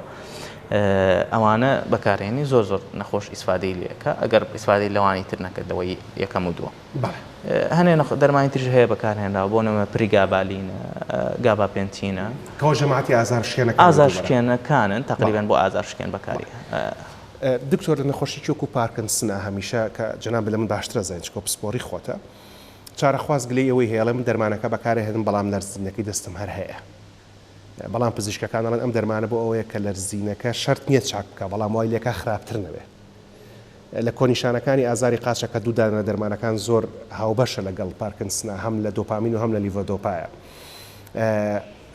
ئەوانە بەکارهێنی زۆر نەخۆش ئیسفادەی لێکە ئەگەر ئیسفادەی لەوانی تر نەکردەوەی یەکەم و دووە هەنێ دەرمانی ترش هەیە بەکارهێنراوە بۆ نەمە پریگابالینە گاباپێنتینە کەەوە ژەماعەتی ئازارشکێنەکانن تقریبان بۆ ئازارشکێن بەکاری دکتۆر نەخۆشی چۆکو پارکنسنە هەمیشە کە جەناب لە من باشترە زانیچکۆ پسپۆری خۆتە چارەخواست گلەی ئەوەی هەیە من دەرمانەکە بەکارهێنم بەڵام لەرزینەکەی دەستم هەر هەیە بەڵام پزیشکەکانڵێن ئەم دەرمانە بۆ ئەوەیە کە لەرزینەکە شەرت نییە چاک بکە بەڵام وای لێکە خراپتر نەوێ لە کۆنیشانەکانی ئازاری قاچەکە دوودانە دەرمانەکان زۆر هاوبەشە لەگەڵ پارکنسنە هەم لە دۆپامین و هەم لە لیڤۆدۆپایە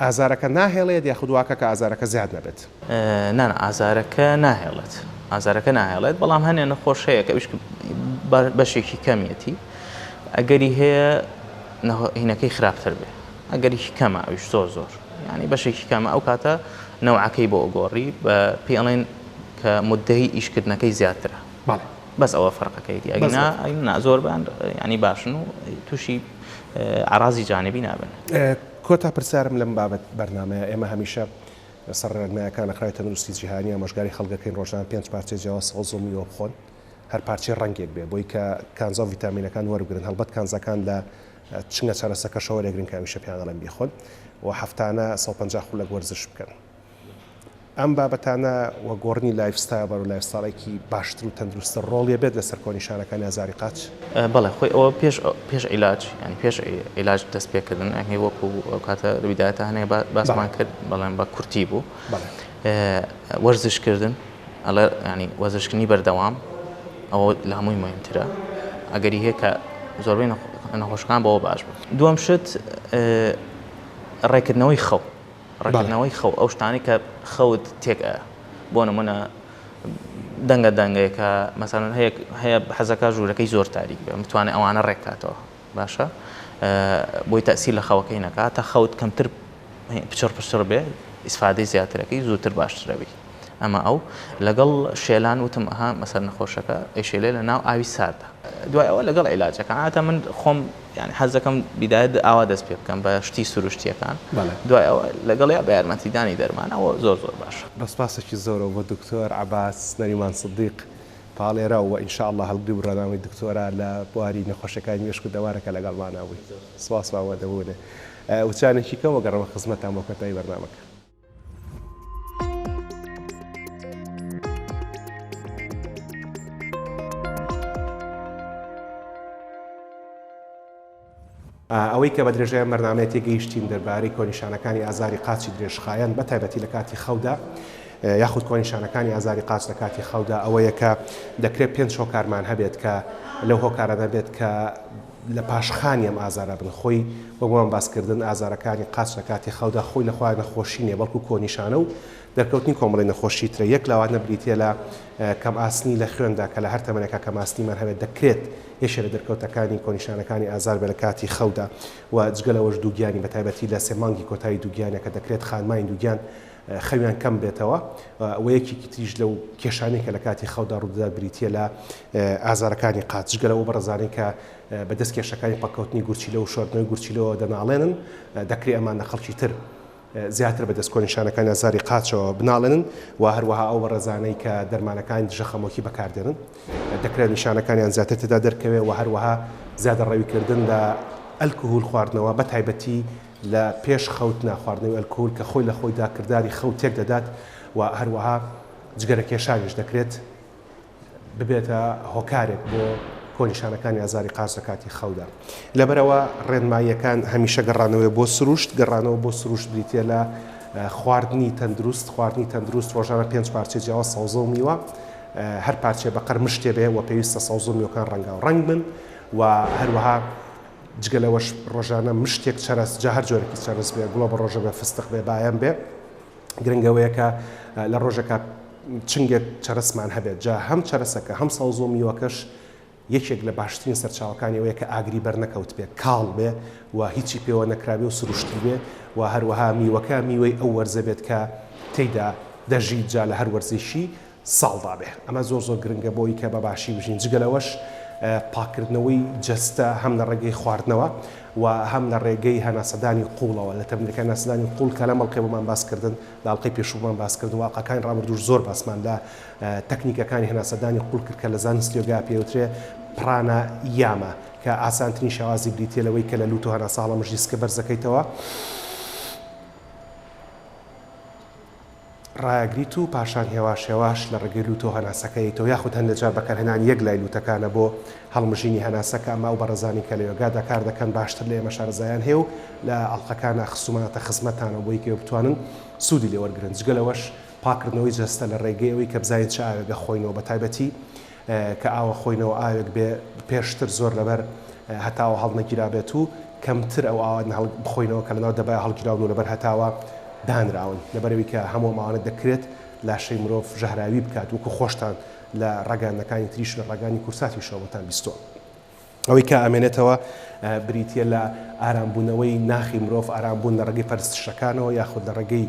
ئازارەکە ناهێڵێت یاخودواکە کە ئازارەکە زیاد نەبێت نان ئازارەکە ناهێڵێت بەڵام هەنێ نەخۆش هەیە کە بەشێکی کەمیەتی ئەگەری هەیە هینەکەی خراپتر بێ ئەگەریکی کەمە ئەوش زۆر ینی بەشێکی کەمە ئەو کاتە نەوعەکەی بۆ ئۆگۆڕی بە پێڵێن کە مدەی ئیشکردنەکەی زیاترە بەس ئەوە فەرقەکەیتی ئەگنا زۆربان ینی باشن و تووشی عرازی جانبی نابن کۆتا پرسیارم لەم بابەت بەرنامەیە ئێمە هەمیشە سەرڕێنمایەکان خراوی تەندروستی جیهانی ئامۆژگاری خەڵکەکەین ڕۆژان 5 پارچە جیاواز سەوز و میوە بخۆن هەر پارچەی ڕەنگێک بێ بۆی کە کانزا و ڤیتامینەکان وەرگرن هەڵبەت کانزەکان لە چنگە چارەسەکەشەوە لێگرن کە هەمیشە پیانەڵێن بیخۆن و هەفتانە 150 خولەک وەرزش بکەن ئەم بابەتانە وە گۆڕنی لایفستایل بەر و لایفستایڵێکی باشتر و تەندروستە ڕۆڵیە بێت لەسەر کۆنیشانەکانی ئازاری قاچ بەڵێ خۆی ئەوە پێش عیلاج ینی پێش عیلاج دەست پێکردن ئەنگی وەکو ئەو کاتە لەویدایەتە هەنێ باسمان کرد بەڵێن بە کورتی بوو وەرزشکردن ئەڵێ ینی وەرزشکردنی بەردەوام ئەوە لە هەمووی مهمترە ئەگەری هەیە کە زۆربەی نەخۆشەکان بەوە باش بوو دووەم شت ڕێکردنەوەی خەو ئەو شتانی کە خەوت تێکە بۆ نمونە دەنگەیەکە مەسەڵەن هەیە حەزەکە ژوورەکەی زۆر تاریک بێ بتوانێت ئەوانە ڕێکاتەوە باشە بۆی تەسیل لە خەوەکەی نەکات تا خەوت کەمتر پچڕ بێ ئیسفادەی زیاترەکەی زووتر باشترەوی ئەمە ئەو لەگەڵ شێلان وتم ئەها مەسەر نەخۆشەکە ئەیشێلێ لە ناو ئاوی ساردە دوای ئەوە لەگەڵ عیلاجەکان ئاتە من خۆم ینی حەزەکەم بیدایەت ئاوا دەست پێ بکەم بە شتی سروشتیەکان دوای ئەوە لەگەڵ بە یارمەتیدانی دەرمانەوە زۆر باش بەسپاسێکی زۆرەوە بۆ دکتۆر عەباس نەریمان سدیق پاڵێرە و ئینشاءالله هەڵگری و ڕەناوی دکتۆرە لە بواری نەخۆشەکانی مێشک و دەوارەکە لەگەڵمانەوەی سواس باوە دەبوونێ وچانێکی کەمە گەڕەمە خزمەتان بۆ کەتای بەرنامەکە ئەوەی کە بە درێژەیە بەرنامەیە تێگەیشتین دەربارەی کۆنیشانەکانی ئازاری قاچی درێژخایەن بە تایبەتی لە کاتی خەودا یاخود کۆنیشانەکانی ئازاری قاچ لە کاتی خەودا ئەوەیە کە دەکرێت 5 هۆکارمان هەبێت کە لەو هۆکارانە بێت کە لە پاشخانی ئەم ئازارە بن خۆی وەگومان باسکردن ئازارەکانی قاچ لە کاتی خەودا خۆی لە خوای نەخۆشی نیە بەڵکو کۆنیشانە و دەرکەوتنی کۆمەڵی نەخۆشی ترە یەک لاوانە بریتە لە کەم ئاسنی لە خوێندا کە لە هەر تەمەنێکە کەم ئاسنیمان هەبێت دەکرێت یەشە لە دەرکەوتەکانی کۆنیشانەکانی ئازار بە لە کاتی خەودا و جگەلەوەش دووگیانی بە تایبەتی لە سێ مانگی کۆتایی دووگیانە کە دەکرێت خانمانی دووگیان خەویان کەم بێتەوە و یەکێکی تریش لەو کێشانەی کە لە کاتی خەودا ڕوودا بریتە لە ئازارەکانی قاچ گەلەوە بەڕزانەی کە بەدەست کێشەکانی پاکەوتنی گورچیلە و شۆردنەوەی گورچیلەوە دەناڵێنن دەکرێت ئەمانە خەڵکی تر زیاتر بەدەست کۆنیشانەکانی ئازاری قاچەوە بناڵێنن و هەروەها ئەو بەڕێزانەی کە دەرمانەکانی دژە خەمۆکی بەکاردێنن دەکرێت نیشانەکانیان زیاتر تێدا دەرکەوێت و هەروەها زیادە ڕێویکردن لە ئەلکۆهۆل خواردنەوە بە تایبەتی لە پێش خەوت ناخواردنەوەی ئەلکۆهۆل کە خۆی لە خۆیدا کردداری خەوت تێک دەدات و هەروەها جگەرە کێشانیش دەکرێت ببێتە هۆکارێک بۆ کۆنیشانەکانی ئازاری قاچ لە کاتی خەودا لەبەرەوە ڕێنماییەکان هەمیشە گەڕانەوەی بۆ سروشت گەڕانەوە بۆ سروشت بریتە لە خواردنی تەندروست ڕۆژانە 5 پارچە جیاوە سەوزە و میوە هەر پارچێ بەقەر مشتێ بێ و پێویستە سەوزە و میوەکان ڕەنگە و ڕەنگ بن و هەروەها جگەلەوەش ڕۆژانە مشتێک چەرەس جا هەر جۆرەی چەرس بێ گوڵە بە ڕۆژە بێ فستق بێ بایان بێ گرنگەوەیەکە لە ڕۆژەکە چنگێک چەرسمان هەبێت جا هەم چەرسەکە هەم سەوزە و میوەکەش یەکێک لە باشترین سەرچاوەکانیەوەیە کە ئاگری بەرنەکەوت بێ کاڵ بێ و هیچی پێوە نەکراوێ و سروشتی بێ و هەروەها میوەکە میوەی ئەو وەرزە بێت کە تێیدا دەژیت جا لە هەر وەرزێکی ساڵدا بێ ئەمە زۆر گرنگە بۆی کە بە باشی بژین جگەلەوەش پاکردنەوەی جەستە هەم لە ڕێگەی خواردنەوە و هەم لە ڕێگەی هەناسەدانی قوڵەوە لە تەمبرەکان هەناسەدانی قوڵ کە لە مەڵقی بۆمان باسکردن لاڵقی پێشومان باسکردن واقعەکانی ڕابردوش زۆر باسمان لە تەکنیکەکانی هەناسەدانی قوڵ کرد کە لە زانستی یۆگا پێوترێ پرانە یامە کە ئاسانترین شێوازی بریتە لەوەی کە لە لوتۆ هەناساڵە مژیسکە بەرزەکەیتەوە ڕایگریت و پاشان هێواش لە ڕێگەی لوتۆ هەناسەکەیتەوە یاخود هەندێک جار بەکارهێنان یەک لای لوتەکانە بۆ هەڵمژینی هەناسەکە ئەمە و بەڕێزانی کە لە یۆگادا کار دەکەن باشتر لە ئێمە شارەزایان هەیە و لە ئەڵقەکانە خسوماتە خزمەتانە بۆی کە بتوانن سوودی لێ وەرگرن جگەلەوەش پاکردنەوەی جەستە لە ڕێگەی ئەوەی کە بزانین چه ئاوێگە خۆینەوە بە تایبەتی کە ئاوە خۆینەوە ئاوێک بێ پێشتر زۆر لەبەر هەتاوە هەڵنەگیرا بێت و کەمتر ئەو ئاوە بخۆینەوە کە لەناو دەبای هەڵگیراون و لەبەر هەتاوە دانراون لەبەرەوەی کە هەموو ئەمانە دەکرێت لاشەی مرۆڤ ژەهراوی بکات وەکو خۆشتان لە ڕگانەکانی تریش لە ڕگانی کورساتی شەوەتان بیستوە ئەوەی کە ئەمێنێتەوە بریتە لە ئارامبوونەوەی ناخی مرۆڤ ئارامبوون لە ڕێگەی پەرستشەکانەوە یاخود لە ڕێگەی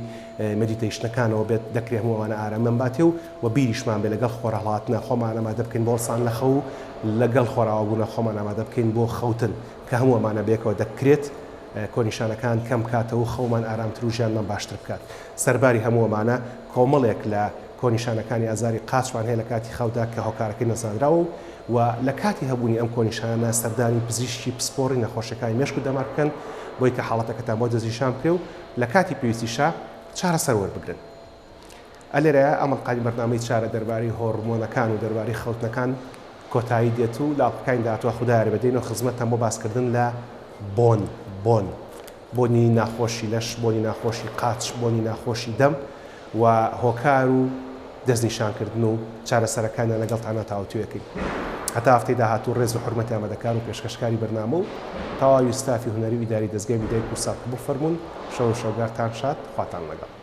مەدیتەیشنەکانەوە بێت دەکرێت هەمووانە ئارامەم باتێ و بیریشمان بێ لەگەڵ خۆرهڵاتنە خۆمان ئامادە بکەین بۆ ڕسان لە خەو لەگەڵ خۆراوەبوونە خۆمان ئامادە بکەین بۆ خەوتن کە هەموو ئەمانە بێکەوە دەکرێت کۆنیشانەکان کەم کاتەوە خەومان ئارامتر و ژیانمان باشتر بکات سەرباری هەموو ئەمانە کۆمەڵێک لە کۆنیشانەکانی ئازاری قاچمان هەیە لە کاتی خەودا کە هۆکارەکەی نەزانراوە و لە کاتی هەبوونی ئەم کۆنیشانە سەردانی پزیشکی پسپۆڕی نەخۆشیەکانی مێشک و دەمار بکەن بۆی کە حاڵەتەکەتان بۆ دەستنیشان بکرێ و لە کاتی پێویستیشا چارەسەر وەربگرن ئەلێرەیە ئەمەڵقانی بەرنامەی چارە دەربارەی هۆرمۆنەکان و دەربارەی خەوتنەکان کۆتایی دێت و لاڵقەکانی داهاتوە خوددایە بەدەینەوە خزمەتتان بۆ باسکردن لە بۆنی ناخۆشی لەش بۆنی ناخۆشی قاچ بۆنی ناخۆشی دەم و هۆکار و دەستنیشانکردن و چارەسەرەکانیان لەگەڵتانە تاوتوێکەکەی هەتا هەفتەی داهاتوو ڕێز و حورمەتی ئامادەکار و پێشکەشکاری بەرنامە و تەواوی ستافی هونەری و ئیداری دەستگای بیدای کورسات بۆ فەرمونون شەو شەوگارتان شاد خواتان لەگەڵ